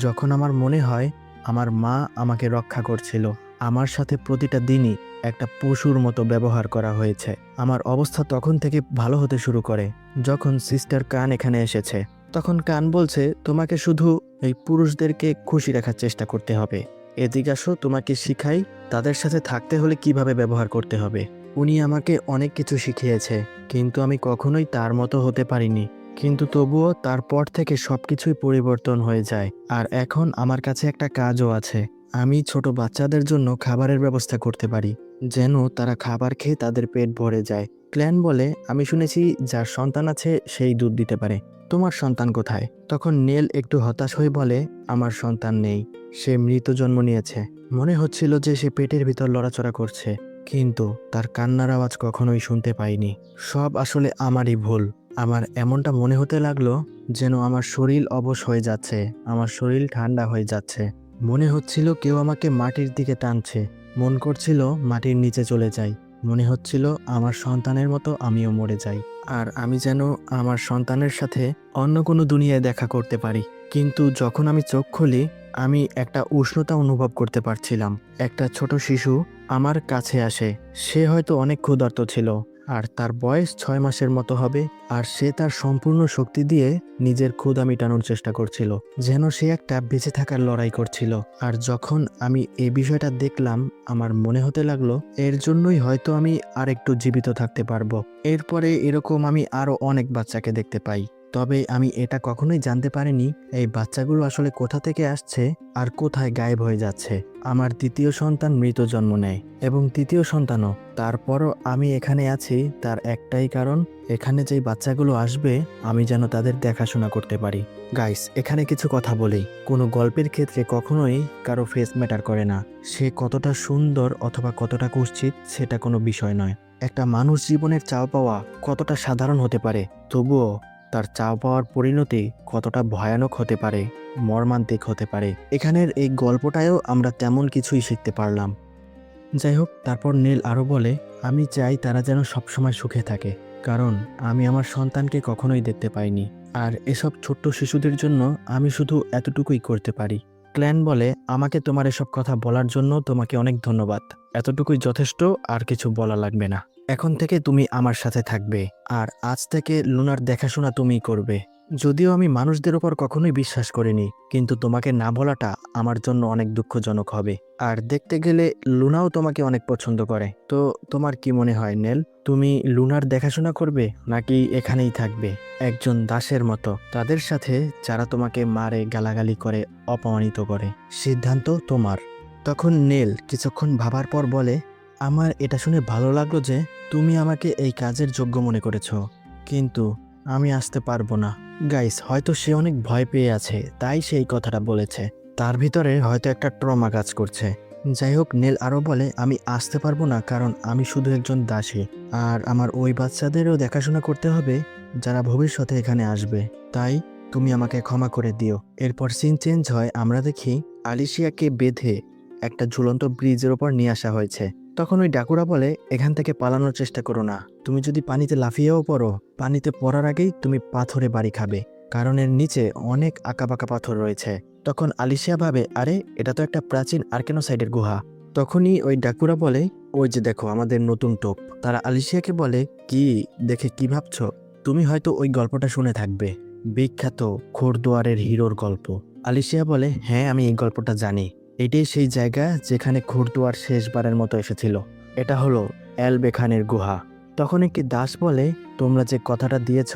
যখন আমার মনে হয় আমার মা আমাকে রক্ষা করছিল। আমার সাথে প্রতিটা দিনই একটা পশুর মতো ব্যবহার করা হয়েছে। আমার অবস্থা তখন থেকে ভালো হতে শুরু করে যখন সিস্টার কান এখানে এসেছে। তখন কান বলছে, তোমাকে শুধু এই পুরুষদেরকে খুশি রাখার চেষ্টা করতে হবে। এদিকে আসো, তোমাকে শিখাই তাদের সাথে থাকতে হলে কিভাবে ব্যবহার করতে হবে। উনি আমাকে অনেক কিছু শিখিয়েছে, কিন্তু আমি কখনোই তার মতো হতে পারিনি। কিন্তু তবুও তারপর থেকে সবকিছুই পরিবর্তন হয়ে যায়, আর এখন আমার কাছে একটা কাজও আছে। আমি ছোট বাচ্চাদের জন্য খাবারের ব্যবস্থা করতে পারি, যেন তারা খাবার খেয়ে তাদের পেট ভরে যায়। ক্ল্যান বলে, আমি শুনেছি যার সন্তান আছে সেই দুধ দিতে পারে, তোমার সন্তান কোথায়? তখন নেল একটু হতাশ হয়ে বলে, আমার সন্তান নেই, সে মৃত জন্ম নিয়েছে। মনে হচ্ছিল যে সে পেটের ভিতর লড়াচড়া করছে, কিন্তু তার কান্নার আওয়াজ কখনোই শুনতে পাইনি। সব আসলে আমারই ভুল। আমার এমনটা মনে হতে লাগলো যেন আমার শরীর অবশ হয়ে যাচ্ছে, আমার শরীর ঠান্ডা হয়ে যাচ্ছে। মনে হচ্ছিল কেউ আমাকে মাটির দিকে টানছে, মন করছিল মাটির নিচে চলে যাই। মনে হচ্ছিল আমার সন্তানের মতো আমিও মরে যাই, আর আমি যেন আমার সন্তানের সাথে অন্য কোনো দুনিয়ায় দেখা করতে পারি। কিন্তু যখন আমি চোখ খুলি, আমি একটা উষ্ণতা অনুভব করতে পারছিলাম। একটা ছোট শিশু আমার কাছে আসে। সে হয়তো অনেক ক্ষুধার্ত ছিল, আর তার বয়স 6 মাসের মতো হবে, আর সে তার সম্পূর্ণ শক্তি দিয়ে নিজের ক্ষুধা মেটানোর চেষ্টা করছিল, যেন সে একটা বেঁচে থাকার লড়াই করছিল। আর যখন আমি এই বিষয়টা দেখলাম, আমার মনে হতে লাগলো এর জন্যই হয়তো আমি আর একটু জীবিত থাকতে পারবো। এরপরে এরকম আমি আরো অনেক বাচ্চাকে দেখতে পাই, তবে আমি এটা কখনোই জানতে পারিনি এই বাচ্চাগুলো আসলে কোথা থেকে আসছে আর কোথায় গায়েব হয়ে যাচ্ছে। আমার দ্বিতীয় সন্তান মৃত জন্ম নেয়, এবং তৃতীয় সন্তানও। তারপরও আমি এখানে আছি তার একটাই কারণ, এখানে যেই বাচ্চাগুলো আসবে আমি যেন তাদের দেখাশোনা করতে পারি। গাইস, এখানে কিছু কথা বলি, কোনো গল্পের ক্ষেত্রে কখনোই কারো ফেস ম্যাটার করে না। সে কতটা সুন্দর অথবা কতটা কুৎসিত সেটা কোনো বিষয় নয়। একটা মানুষ জীবনের চাওয়া পাওয়া কতটা সাধারণ হতে পারে, তবুও তার চাওয়া পাওয়ার পরিণতি কতটা ভয়ানক হতে পারে, মর্মান্তিক হতে পারে। এখানের এই গল্পটায়ও আমরা তেমন কিছুই শিখতে পারলাম। যাই হোক, তারপর নীল আরও বলে, আমি চাই তারা যেন সবসময় সুখে থাকে, কারণ আমি আমার সন্তানকে কখনোই দেখতে পাইনি, আর এসব ছোট্ট শিশুদের জন্য আমি শুধু এতটুকুই করতে পারি। ক্ল্যান বলে, আমাকে তোমার এসব কথা বলার জন্য তোমাকে অনেক ধন্যবাদ, এতটুকুই যথেষ্ট, আর কিছু বলা লাগবে না। এখন থেকে তুমি আমার সাথে থাকবে, আর আজ থেকে লুনার দেখাশোনা তুমিই করবে। যদিও আমি মানুষদের ওপর কখনোই বিশ্বাস করিনি, কিন্তু তোমাকে না বলাটা আমার জন্য অনেক দুঃখজনক হবে। আর দেখতে গেলে লুনাও তোমাকে অনেক পছন্দ করে। তো তোমার কি মনে হয় নেল, তুমি লুনার দেখাশোনা করবে নাকি এখানেই থাকবে একজন দাসের মতো তাদের সাথে, যারা তোমাকে মারে, গালাগালি করে, অপমানিত করে? সিদ্ধান্ত তোমার। তখন নেল কিছুক্ষণ ভাবার পর বলে, আমার এটা শুনে ভালো লাগলো যে তুমি আমাকে এই কাজের যোগ্য মনে করেছো, কিন্তু আমি আসতে পারবো না। গাইস, হয়তো সে অনেক ভয় পেয়ে আছে, তাই সেই কথাটা বলেছে। তার ভিতরে হয়তো একটা ট্রমা কাজ করছে। যাই হোক, নেল আরও বলে, আমি আসতে পারবো না কারণ আমি শুধু একজন দাসী, আর আমার ওই বাচ্চাদেরও দেখাশোনা করতে হবে যারা ভবিষ্যতে এখানে আসবে। তাই তুমি আমাকে ক্ষমা করে দিও। এরপর সিন চেঞ্জ হয়, আমরা দেখি আলিশিয়াকে বেঁধে একটা ঝুলন্ত ব্রিজের ওপর নিয়ে আসা হয়েছে। তখন ওই ডাকুরা বলে, এখান থেকে পালানোর চেষ্টা করো না। তুমি যদি পানিতে লাফিয়েও পড়ো, পানিতে পড়ার আগেই তুমি পাথরে বাড়ি খাবে, কারণ এর নিচে অনেক আঁকাবাঁকা পাথর রয়েছে। তখন আলিশিয়া ভাবে, আরে এটা তো একটা প্রাচীন আর্কেনোসাইডের গুহা। তখনই ওই ডাকুরা বলে, ওই যে দেখো আমাদের নতুন টোপ। তারা আলিশিয়াকে বলে, কি দেখে কি ভাবছো? তুমি হয়তো ওই গল্পটা শুনে থাকবে, বিখ্যাত ঘোড়দুয়ারের হিরোর গল্প। আলিশিয়া বলে, হ্যাঁ আমি এই গল্পটা জানি। এটাই সেই জায়গা যেখানে ঘোড়দুয়ার শেষবারের মতো এসেছিল। এটা হলো অ্যালবেখানের গুহা। তখন একটি দাস বলে, তোমরা যে কথাটা দিয়েছ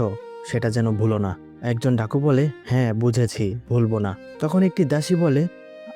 সেটা যেন ভুলো না। একজন ডাকু বলে, হ্যাঁ বুঝেছি, ভুলবো না। তখন একটি দাসী বলে,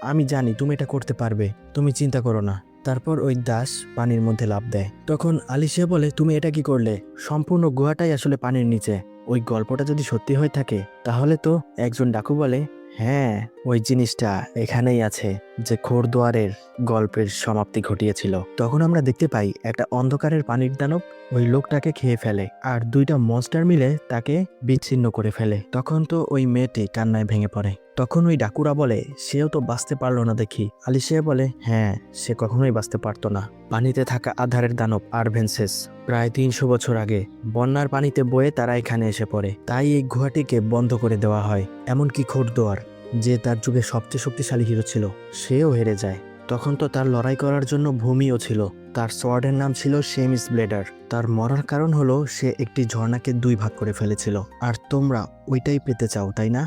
আমি জানি তুমি এটা করতে পারবে, তুমি চিন্তা করো না। তারপর ওই দাস পানির মধ্যে লাফ দেয়। তখন আলিশিয়া বলে, তুমি এটা কি করলে? সম্পূর্ণ গুহাটাই আসলে পানির নিচে। ওই গল্পটা যদি সত্যি হয়ে থাকে তাহলে তো। একজন ডাকু বলে, হ্যাঁ ওই জিনিসটা এখানেই আছে যে ঘোড়দুয়ারের গল্পের সমাপ্তি ঘটিয়েছিল। তখন আমরা দেখতে পাই একটা অন্ধকারের পানির দানব ওই লোকটাকে খেয়ে ফেলে, আর দুইটা মনস্টার মিলে তাকে বিচ্ছিন্ন করে ফেলে। তখন তো ওই মেয়েটি কান্নায় ভেঙে পড়ে। তখন ওই ডাকুরা বলে, সেও তো বাঁচতে পারলো না দেখি। আলিশিয়া বলে, হ্যাঁ সে কখনোই বাঁচতে পারতো না। পানিতে থাকা আধারের দানব আরভেন্সেস প্রায় 300 বছর আগে বন্যার পানিতে বয়ে তারা এখানে এসে পড়ে, তাই এই গুহাটিকে বন্ধ করে দেওয়া হয়। এমনকি ঘোড়দুয়ার, যে তার যুগে সবচেয়ে শক্তিশালী হিরো ছিল, সেও হেরে যায়। তখন তো তার লড়াই করার জন্য ভূমিও ছিল। তার সোয়ার্ডের নাম ছিল শেমিস ব্লেডার। তার মরার কারণ হলো সে একটি ঝর্ণাকে 2 ভাগ করে ফেলেছিল। আর তোমরা ওইটাই পেতে চাও, তাই না?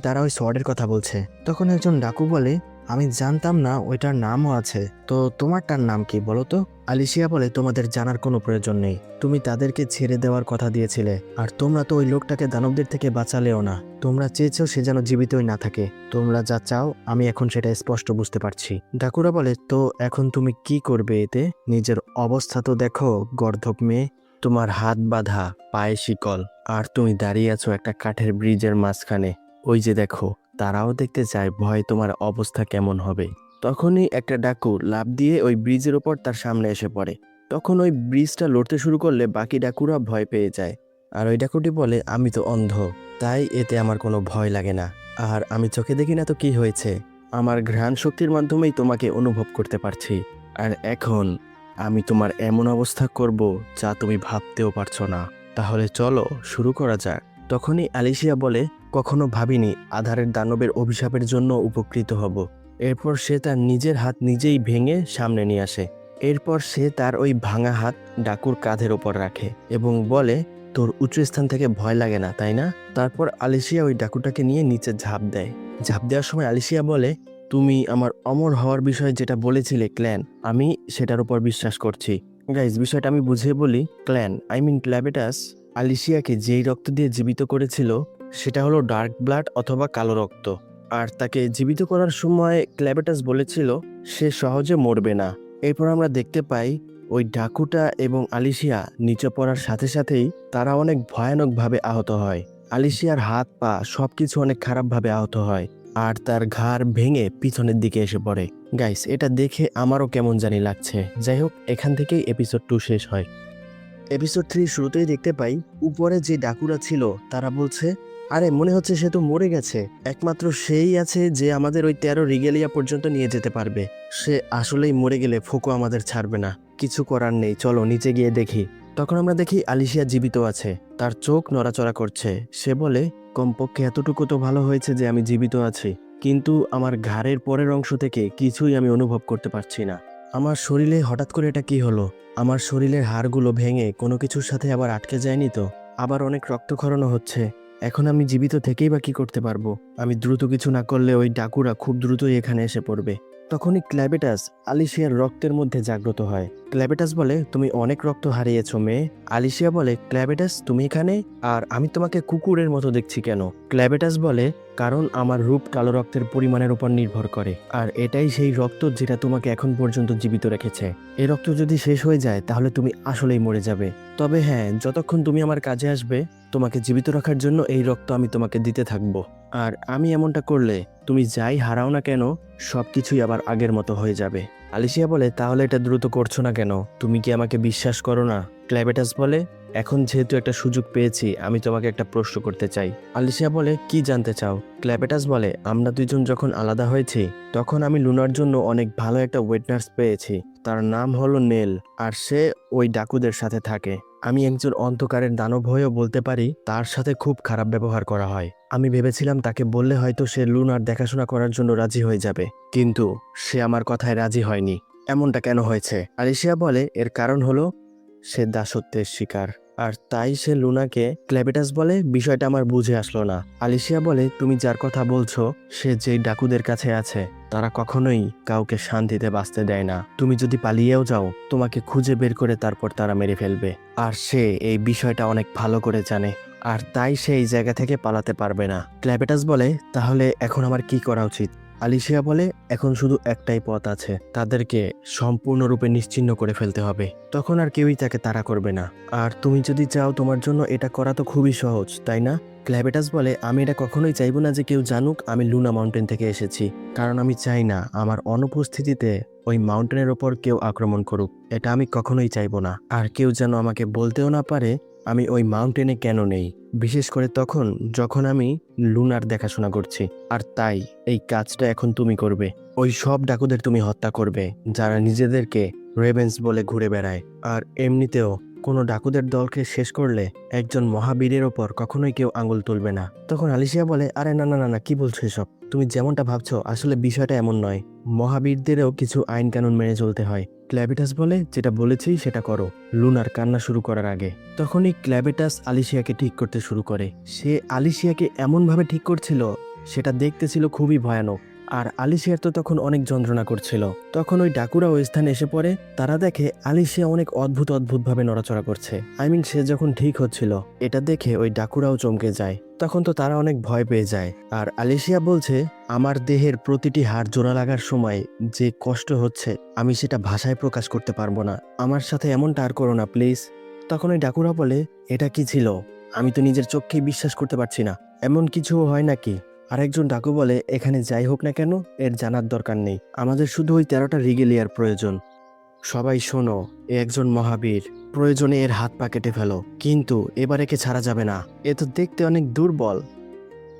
তারা ওই সোয়ার্ডের কথা বলছে। তখন একজন ডাকু বলে, আমি জানতাম না ওইটার নামও আছে। তো তোমারটার নাম কি বলো তো? আলিশিয়া বলে, তোমাদের জানার কোনো প্রয়োজন নেই। তুমি তাদেরকে ছেড়ে দেওয়ার কথা দিয়েছিলে, আর তোমরা তো ওই লোকটাকে দানবদের থেকে বাঁচালেও না। তোমরা চেয়েছো সে যেন জীবিতই না থাকে। তোমরা যা চাও আমি এখন সেটা স্পষ্ট বুঝতে পারছি। ডাকুরা বলে, তো এখন তুমি কি করবে এতে? নিজের অবস্থা তো দেখো, গর্ধব মেয়ে। তোমার হাত বাঁধা, পায়ে শিকল, আর তুমি দাঁড়িয়ে আছো একটা কাঠের ব্রিজের মাঝখানে। ওই যে দেখো, তারাও দেখতে চায় ভয় তোমার অবস্থা কেমন হবে। তখনই একটা ডাকু লাফ দিয়ে ওই ব্রিজের ওপর তার সামনে এসে পড়ে। তখন ওই ব্রিজটা লড়তে শুরু করলে বাকি ডাকুরা ভয় পেয়ে যায়। আর ওই ডাকুটি বলে, আমি তো অন্ধ, তাই এতে আমার কোনো ভয় লাগে না। আর আমি চোখে দেখি না তো কি হয়েছে, আমার ঘ্রাণ শক্তির মাধ্যমেই তোমাকে অনুভব করতে পারছি। আর এখন আমি তোমার এমন অবস্থা করব যা তুমি ভাবতেও পারছো না। তাহলে চলো শুরু করা যাক। তখনই আলিশিয়া বলে, কখনো ভাবিনি আধারের দানবের অভিশাপের জন্য উপকৃত হব। এরপর সে তার নিজের হাত নিজেই ভেঙে সামনে নিয়ে আসে। এরপর সে তার ওই ভাঙা হাত ডাকুর কাঁধের ওপর রাখে এবং বলে, তোর উঁচু স্থান থেকে ভয় লাগে না তাই না? তারপর আলিশিয়া ওই ডাকুটাকে নিয়ে নিচে ঝাঁপ দেয়। ঝাঁপ দেওয়ার সময় আলিশিয়া বলে, তুমি আমার অমর হওয়ার বিষয়ে যেটা বলেছিলে ক্ল্যান, আমি সেটার উপর বিশ্বাস করছি। গাইজ, বিষয়টা আমি বুঝিয়ে বলি। ক্ল্যান, ক্ল্যাবেটাস আলিশিয়াকে যেই রক্ত দিয়ে জীবিত করেছিল সেটা হলো ডার্ক ব্লাড অথবা কালো রক্ত। আর তাকে জীবিত করার সময় ক্ল্যাবেটাস বলেছিল সে সহজে মরবে না। এরপর আমরা দেখতে পাই ওই ডাকুটা এবং আলিশিয়া নিচে পড়ার সাথে সাথেই তারা অনেক ভয়ানকভাবে আহত হয়। আলিশিয়ার হাত পা সবকিছু অনেক খারাপভাবে আহত হয়, আর তার ঘাড় ভেঙে পিছনের দিকে এসে পড়ে। গাইস, এটা দেখে আমারও কেমন জানি লাগছে। যাই হোক, এখান থেকেই এপিসোড 2 শেষ হয়। এপিসোড 3 শুরুতেই দেখতে পাই উপরে যে ডাকুরা ছিল তারা বলছে, আরে মনে হচ্ছে সে তো মরে গেছে, একমাত্র সেই আছে যে আমাদের ওই 13 রিগেলিয়া পর্যন্ত নিয়ে যেতে পারবে। সে আসলেই মরে গেলে ফোকো আমাদের ছাড়বে না। কিছু করার নেই, চলো নিচে গিয়ে দেখি। তখন আমরা দেখি আলিশিয়া জীবিত আছে, তার চোখ নড়াচড়া করছে। সে বলে, কমপক্ষে এতটুকু তো ভালো হয়েছে যে আমি জীবিত আছি, কিন্তু আমার ঘাড়ের পরের অংশ থেকে কিছুই আমি অনুভব করতে পারছি না। আমার শরীরে হঠাৎ করে এটা কি হলো? আমার শরীরের হাড়গুলো ভেঙে কোনো কিছুর সাথে আবার আটকে যায়নি তো? আবার অনেক রক্তক্ষরণও হচ্ছে। এখন আমি জীবিত থেকেই বা কি করতে পারবো? আমি দ্রুত কিছু না করলে ওই ডাকুরা খুব দ্রুতই এখানে এসে পড়বে। তখনই ক্ল্যাবেটাস আলিশিয়ার রক্তের মধ্যে জাগ্রত হয়। ক্ল্যাবেটাস বলে, তুমি অনেক রক্ত হারিয়েছো মেয়ে। আলিশিয়া বলে, ক্ল্যাবেটাস তুমি এখানে? আর আমি তোমাকে কুকুরের মতো দেখছি কেন? ক্ল্যাবেটাস বলে, কারণ আমার রূপ কালো রক্তের পরিমাণের উপর নির্ভর করে, আর এটাই সেই রক্ত যেটা তোমাকে এখন পর্যন্ত জীবিত রেখেছে। এই রক্ত যদি শেষ হয়ে যায় তাহলে তুমি আসলেই মরে যাবে। তবে হ্যাঁ, যতক্ষণ তুমি আমার কাজে আসবে, তোমাকে জীবিত রাখার জন্য এই রক্ত আমি তোমাকে দিতে থাকবো। আর আমি এমনটা করলে তুমি যাই হারাও না কেন, সবকিছুই আবার আগের মতো হয়ে যাবে। আলিশিয়া বলে, তাহলে এটা দ্রুত করছো না কেন? তুমি কি আমাকে বিশ্বাস করো না? ক্ল্যাবেটাস বলে, এখন যেহেতু একটা সুযোগ পেয়েছি, আমি তোমাকে একটা প্রশ্ন করতে চাই। আলিশিয়া বলে, কি জানতে চাও? ক্ল্যাবেটাস বলে, আমরা দুজন যখন আলাদা হয়েছি তখন আমি লুনার জন্য অনেক ভালো একটা ওয়েট নার্স পেয়েছি। তার নাম হলো নেল, আর সে ওই ডাকুদের সাথে থাকে। আমি একজন অন্ধকারের দানব হয়েও বলতে পারি তার সাথে খুব খারাপ ব্যবহার করা হয়। আমি ভেবেছিলাম তাকে বললে হয়তো সে লুনার দেখাশোনা করার জন্য রাজি হয়ে যাবে, কিন্তু সে আমার কথায় রাজি হয়নি। এমনটা কেন হয়েছে? আলিশিয়া বলে, এর কারণ হলো সে দাসত্বের শিকার, আর তাই সে লুনাকে। ক্ল্যাবেটাস বলে, বিষয়টা আমার বুঝে আসলো না। আলিশিয়া বলে, তুমি যার কথা বলছো সে যেই ডাকুদের কাছে আছে তারা কখনোই কাউকে শান্তিতে বাঁচতে দেয় না। তুমি যদি পালিয়েও যাও, তোমাকে খুঁজে বের করে তারপর তারা মেরে ফেলবে। আর সে এই বিষয়টা অনেক ভালো করে জানে, আর তাই সে এই জায়গা থেকে পালাতে পারবে না। ক্ল্যাবেটাস বলে, তাহলে এখন আমার কি করা উচিত? আলিশিয়া বলে, এখন শুধু একটাই পথ আছে, তাদেরকে সম্পূর্ণরূপে নিশ্চিহ্ন করে ফেলতে হবে। তখন আর কেউই তাকে তাড়া করবে না। আর তুমি যদি চাও, তোমার জন্য এটা করা তো খুবই সহজ, তাই না? ক্ল্যাবেটাস বলে, আমি এটা কখনোই চাইবো না যে কেউ জানুক আমি লুনা মাউন্টেন থেকে এসেছি, কারণ আমি চাই না আমার অনুপস্থিতিতে ওই মাউন্টেনের ওপর কেউ আক্রমণ করুক। এটা আমি কখনোই চাইবো না। আর কেউ যেন আমাকে বলতেও না পারে আমি ওই মাউন্টেনে কেন নেই, বিশেষ করে তখন যখন আমি লুনার দেখাশোনা করছি। আর তাই এই কাজটা এখন তুমি করবে। ওই সব ডাকুদের তুমি হত্যা করবে যারা নিজেদেরকে রেভেন্স বলে ঘুরে বেড়ায়। আর এমনিতেও কোনো ডাকুদের দলকে শেষ করলে একজন মহাবীরের ওপর কখনোই কেউ আঙুল তুলবে না। তখন আলিশিয়া বলে, আরে না না না না, কি বলছো এসব? তুমি যেমনটা ভাবছো আসলে বিষয়টা এমন নয়। মহাবীরদেরও কিছু আইন কানুন মেনে চলতে হয়। ক্ল্যাবেটাস বলে, যেটা বলেছি সেটা করো, লুনার কান্না শুরু করার আগে। তখনই ক্ল্যাবেটাস আলিশিয়াকে ঠিক করতে শুরু করে। সে আলিশিয়াকে এমনভাবে ঠিক করছিল, সেটা দেখতে ছিল খুবই ভয়ানক। আর আলিশিয়ার তো তখন অনেক যন্ত্রণা করছিল। তখন ওই ডাকুরা ওই স্থানে এসে পড়ে। তারা দেখে আলিশিয়া অনেক অদ্ভুত ভাবে নড়াচড়া করছে। সে যখন ঠিক হচ্ছিল, এটা দেখে ওই ডাকুরাও চমকে যায়। তখন তো তারা অনেক ভয় পেয়ে যায়। আর আলিশিয়া বলছে, আমার দেহের প্রতিটি হাড় জোড়া লাগার সময় যে কষ্ট হচ্ছে, আমি সেটা ভাষায় প্রকাশ করতে পারবো না। আমার সাথে এমনটা আর করো না প্লিজ। তখন ওই ডাকুরা বলে, এটা কি ছিল? আমি তো নিজের চোখকেই বিশ্বাস করতে পারছি না। এমন কিছু হয় নাকি? আরেকজন ডাকু বলে, এখানে যাই হোক না কেন এর জানার দরকার নেই, আমাদের শুধু ওই 13টা রিগেলিয়ার প্রয়োজন। সবাই শোনো, এ একজন মহাবীর, প্রয়োজনে এর হাত পা কেটে ফেলো, কিন্তু এবার একে ছাড়া যাবে না, এ তো দেখতে অনেক দুর্বল।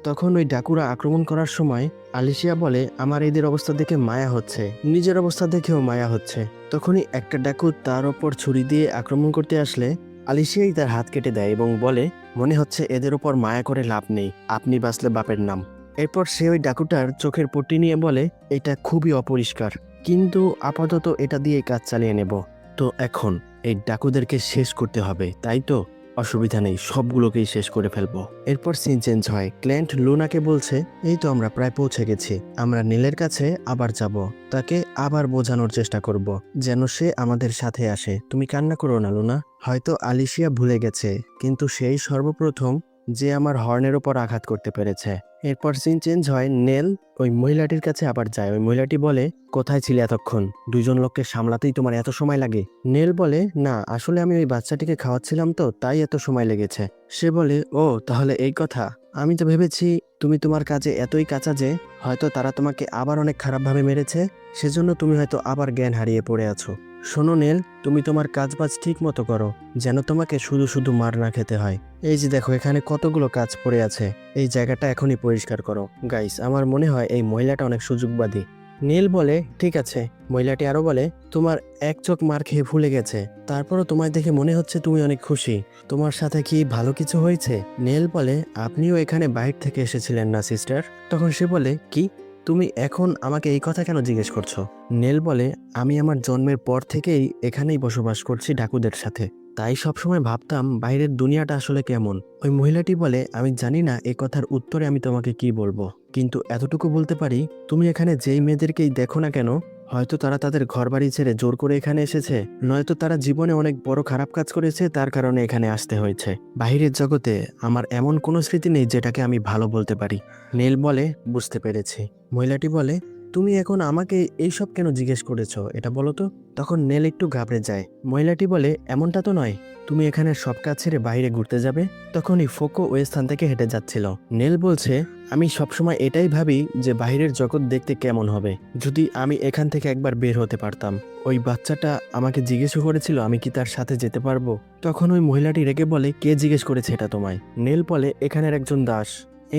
তখন ওই ডাকুরা আক্রমণ করার সময় আলিশিয়া বলে, আমার এদের অবস্থা দেখে মায়া হচ্ছে, নিজের অবস্থা দেখেও মায়া হচ্ছে। তখনই একটা ডাকু তার ওপর ছুরি দিয়ে আক্রমণ করতে আসলে আলিশিয়াই তার হাত কেটে দেয় এবং বলে, মনে হচ্ছে এদের ওপর মায়া করে লাভ নেই, আপনি বাঁচলে বাপের নাম। এরপর সে ওই ডাকুটার চোখের পট্টি নিয়ে বলে, এটা খুবই অপরিষ্কার, কিন্তু আপাতত এটা দিয়ে কাজ চালিয়ে নেব। তো এখন এই ডাকুদেরকে শেষ করতে হবে, তাই তো? অসুবিধা নেই, সবগুলোকেই শেষ করে ফেলবো। এরপর সিন চেঞ্জ হয়। ক্ল্যান্ট লুনাকে বলছে, এই তো আমরা প্রায় পৌঁছে গেছি, আমরা নীলের কাছে আবার যাব, তাকে আবার বোঝানোর চেষ্টা করব যেন সে আমাদের সাথে আসে। তুমি কান্না করো না লুনা, হয়তো আলিশিয়া ভুলে গেছে, কিন্তু সেই সর্বপ্রথম যে আমার হর্নের ওপর আঘাত করতে পেরেছে। এরপর সিন চেঞ্জ হয়। নেল ওই মহিলাটির কাছে আবার যায়। ওই মহিলাটি বলে, কোথায় ছিলে এতক্ষণ? দুজন লোককে সামলাতেই তোমার এত সময় লাগে? নেল বলে, না আসলে আমি ওই বাচ্চাটিকে খাওয়াচ্ছিলাম তো, তাই এত সময় লেগেছে। সে বলে, ও তাহলে এই কথা। আমি তো ভেবেছি তুমি তোমার কাজে এতই কাঁচা যে হয়তো তারা তোমাকে আবার অনেক খারাপভাবে মেরেছে, সেজন্য তুমি হয়তো আবার জ্ঞান হারিয়ে পড়ে আছো। শোনো নেল, তুমি তোমার কাজবাজ ঠিক মতো করো, যেন তোমাকে শুধু শুধু মার না খেতে হয়। এই যে দেখো, এখানে কতগুলো কাজ পড়ে আছে, এই জায়গাটা এখনই পরিষ্কার করো। গাইস, আমার মনে হয় এই মহিলাটা অনেক সুযোগবাদী। নীল বলে, ঠিক আছে। মহিলাটি আরো বলে, তোমার এক চোখ মার খেয়ে ভুলে গেছে, তারপরও তোমায় দেখে মনে হচ্ছে তুমি অনেক খুশি, তোমার সাথে কি ভালো কিছু হয়েছে? নীল বলে, আপনিও এখানে বাইরে থেকে এসেছিলেন না সিস্টার? তখন সে বলে, কি? তুমি এখন আমাকে এই কথা কেন জিজ্ঞেস করছো? নেল বলে, আমি আমার জন্মের পর থেকেই এখানেই বসবাস করছি ডাকুদের সাথে। তাই সবসময় ভাবতাম বাইরের দুনিয়াটা আসলে কেমন। ওই মহিলাটি বলে, আমি জানি না এ কথার উত্তরে আমি তোমাকে কি বলবো, কিন্তু এতটুকু বলতে পারি, তুমি এখানে যেই মেয়েদেরকেই দেখো না কেন, হয়তো তারা তাদের ঘরবাড়ি ছেড়ে জোর করে এখানে এসেছে, নয়তো তারা জীবনে অনেক বড় খারাপ কাজ করেছে, তার কারণে এখানে আসতে হয়েছে। বাইরের জগতে আমার এমন কোনো স্মৃতি নেই যেটাকে আমি ভালো বলতে পারি। নীল বলে, বুঝতে পেরেছি। মহিলাটি বলে, তুমি এখন আমাকে এইসব কেন জিজ্ঞেস করেছো, এটা বলো তো। তখন নেল একটু ঘাবড়ে যায়। মহিলাটি বলে, এমনটা তো নয়, তুমি এখানে সব কাজ ছেড়ে বাইরে ঘুরতে যাবে। তখনই ফোকো ওই স্থান থেকে হেঁটে যাচ্ছিল। নেল বলছে, আমি সবসময় এটাই ভাবি যে বাইরের জগৎ দেখতে কেমন হবে, যদি আমি এখান থেকে একবার বের হতে পারতাম। ওই বাচ্চাটা আমাকে জিজ্ঞেস করেছিল আমি কি তার সাথে যেতে পারবো। তখন ওই মহিলাটি রেগে বলে, কে জিজ্ঞেস করেছে এটা তোমায়? নেল বলে, এখানের একজন দাস।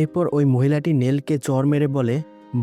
এরপর ওই মহিলাটি নেলকে চড় মেরে বলে,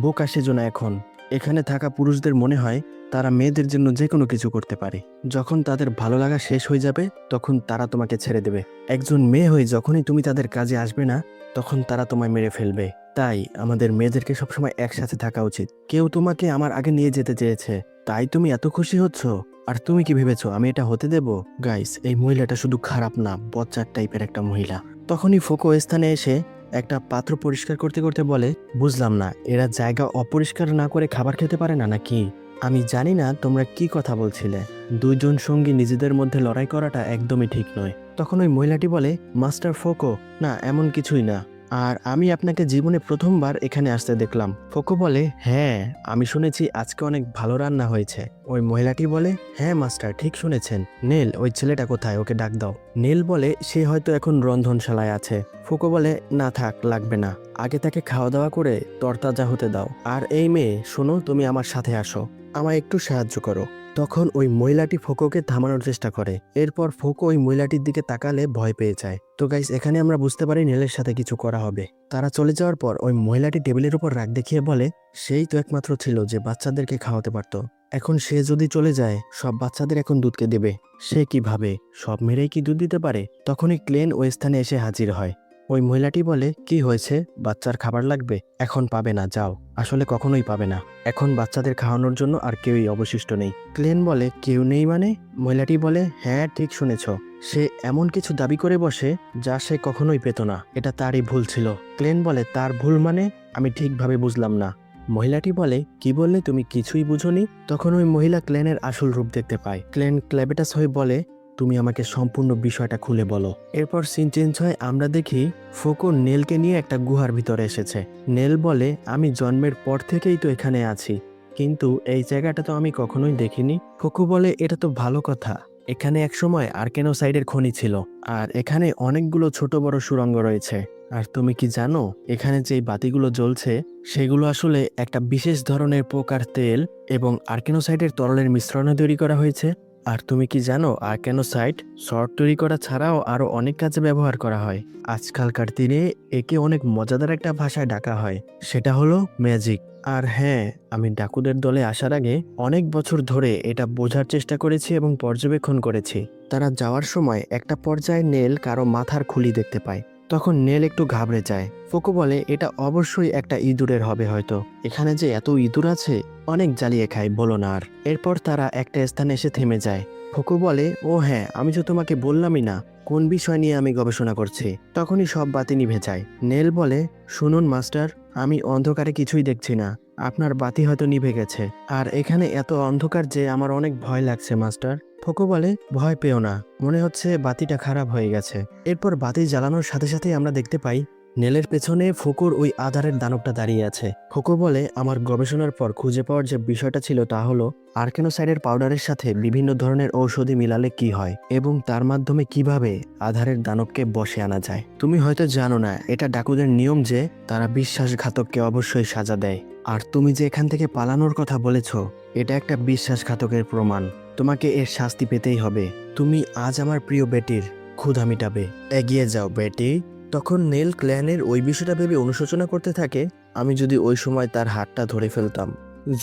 বোকা সেজো না। এখন এখানে থাকা পুরুষদের মনে হয় তারা মেয়েদের জন্য যে কোনো কিছু করতে পারে। যখন তাদের ভালো লাগা শেষ হয়ে যাবে তখন তারা তোমাকে ছেড়ে দেবে। একজন মেয়ে হয়ে যখনই তুমি তাদের কাজে আসবে না, তখন তারা তোমায় মেরে ফেলবে। তাই আমাদের মেয়েদেরকে সবসময় একসাথে থাকা উচিত। কেউ তোমাকে আমার আগে নিয়ে যেতে চেয়েছে, তাই তুমি এত খুশি হচ্ছ? আর তুমি কি ভেবেছো আমি এটা হতে দেব? গাইস, এই মহিলাটা শুধু খারাপ না, বচ্চার টাইপের একটা মহিলা। তখনই ফোকো স্থানে এসে একটা পাত্র পরিষ্কার করতে করতে বলে, বুঝলাম না, এরা জায়গা অপরিষ্কার না করে খাবার খেতে পারে না নাকি? আমি জানি না তোমরা কি কথা বলছিলে। দুইজন সঙ্গী নিজেদের মধ্যে লড়াই করাটা একদমই ঠিক নয়। তখন ওই মহিলাটি বলে, মাস্টার ফোকো, না এমন কিছুই না, আর আমি আপনাকে জীবনে প্রথমবার এখানে আসতে দেখলাম। ফোকো বলে, হ্যাঁ আমি শুনেছি আজকে অনেক ভালো রান্না হয়েছে। ওই মহিলাটি বলে, হ্যাঁ মাস্টার, ঠিক শুনেছেন। নেল, ওই ছেলেটা কোথায়? ওকে ডাক দাও। নেল বলে, সে হয়তো এখন রন্ধনশালায় আছে। ফোকো বলে, না থাক, লাগবে না, আগে তাকে খাওয়া দাওয়া করে তরতাজা হতে দাও। আর এই মেয়ে, শোনো, তুমি আমার সাথে আসো, আমায় একটু সাহায্য করো। তখন ওই মহিলাটি ফোকোকে থামানোর চেষ্টা করে। এরপর ফোকো ওই মহিলাটির দিকে তাকালে ভয় পেয়ে যায়। তো গাইস, এখানে আমরা বুঝতে পারি নেলের সাথে কিছু করা হবে। তারা চলে যাওয়ার পর ওই মহিলাটি টেবিলের উপর রাগ দেখিয়ে বলে, সেই তো একমাত্র ছিল যে বাচ্চাদেরকে খাওয়াতে পারত। এখন সে যদি চলে যায়, সব বাচ্চাদের এখন দুধকে দেবে। সে কিভাবে? সব মেয়েরাই কি দুধ দিতে পারে? তখনই ক্লেন ওই স্থানে এসে হাজির হয়। ওই মহিলাটি বলে, কি হয়েছে? বাচ্চার খাবার লাগবে? এখন পাবে না, যাও। আসলে কখনোই পাবে না। এখন বাচ্চাদের খাওয়ানোর জন্য আর কেউই অবশিষ্ট নেই। ক্লেন বলে, কেউ নেই মানে? মহিলাটি বলে, হ্যাঁ ঠিক শুনেছ। সে এমন কিছু দাবি করে বসে যা সে কখনোই পেত না। এটা তারই ভুল ছিল। ক্লেন বলে, তার ভুল মানে? আমি ঠিকভাবে বুঝলাম না। মহিলাটি বলে, কি বললে? তুমি কিছুই বুঝোনি? তখন ওই মহিলা ক্লেনের আসল রূপ দেখতে পায়। ক্লেন ক্ল্যাবেটাস হয়ে বলে, তুমি আমাকে সম্পূর্ণ বিষয়টা খুলে বলো। এরপর সিন চেঞ্জ হয়। আমরা দেখি ফোকো নেলকে নিয়ে একটা গুহার ভিতরে এসেছে। নেল বলে, আমি জন্মের পর থেকেই তো এখানে আছি, কিন্তু এই জায়গাটা তো আমি কখনোই দেখিনি। ফোকো বলে, এটা তো ভালো কথা। এখানে একসময় আর্কেনোসাইডের খনি ছিল, আর এখানে অনেকগুলো ছোট বড় সুড়ঙ্গ রয়েছে। আর তুমি কি জানো, এখানে যেই বাতিগুলো জ্বলছে সেগুলো আসলে একটা বিশেষ ধরনের পোকার তেল এবং আর্কেনোসাইডের তরলের মিশ্রণে তৈরি করা হয়েছে। আর তুমি কি জানো, আর্কেনোসাইড শর্ট তৈরি করা ছাড়াও আরো অনেক কাজে ব্যবহার করা হয়। আজকালকার দিনে একে অনেক মজাদার একটা ভাষায় ডাকা হয়, সেটা হলো ম্যাজিক। আর হ্যাঁ, আমি ডাকুদের দলে আসার আগে অনেক বছর ধরে এটা বোঝার চেষ্টা করেছি এবং পর্যবেক্ষণ করেছি। তারা যাওয়ার সময় একটা পর্যায়ে নেল কারো মাথার খুলি দেখতে পায়। তখন নেল একটু ঘাবড়ে যায়। ফোকো বলে, এটা অবশ্যই একটা ইঁদুরের হবে হয়তো। এখানে যে এত ইঁদুর আছে, অনেক জ্বালিয়ে খায়, বলো না আর। এরপর তারা একটা স্থানে এসে থেমে যায়। ফোকো বলে, ও হ্যাঁ, আমি তো তোমাকে বললামই না কোন বিষয় নিয়ে আমি গবেষণা করছি। তখনই সব বাতি নিভে যায়। নেল বলে, শুনুন মাস্টার, আমি অন্ধকারে কিছুই দেখছি না। আপনার বাতি হয়তো নিভে গেছে, আর এখানে এত অন্ধকার যে আমার অনেক ভয় লাগছে মাস্টার। ফোকো বলে, ভয় পেও না, মনে হচ্ছে বাতিটা খারাপ হয়ে গেছে। এরপর বাতি জ্বালানোর সাথে সাথেই আমরা দেখতে পাই নেলের পেছনে ফোকোর ওই আধারের দানবটা দাঁড়িয়ে আছে। ফোকো বলে, আমার গবেষণার পর খুঁজে পাওয়ার যে বিষয়টা ছিল তা হলো আর্কেনোসাইডের পাউডারের সাথে বিভিন্ন ধরনের ঔষধি মিলালে কি হয় এবং তার মাধ্যমে কিভাবে আধারের দানবকে বশে আনা যায়। তুমি হয়তো জানো না, এটা ডাকুদের নিয়ম যে তারা বিশ্বাসঘাতককে অবশ্যই সাজা দেয়। আর তুমি যে এখান থেকে পালানোর কথা বলেছ, এটা একটা বিশ্বাসঘাতকের প্রমাণ। তোমাকে এর শাস্তি পেতেই হবে। তুমি আজ আমার প্রিয় বেটির ক্ষুধা মিটাবে। এগিয়ে যাও বেটি। তখন নেল ক্ল্যানের ওই বিষয়টা ভেবে অনুশোচনা করতে থাকে, আমি যদি ওই সময় তার হাতটা ধরে ফেলতাম,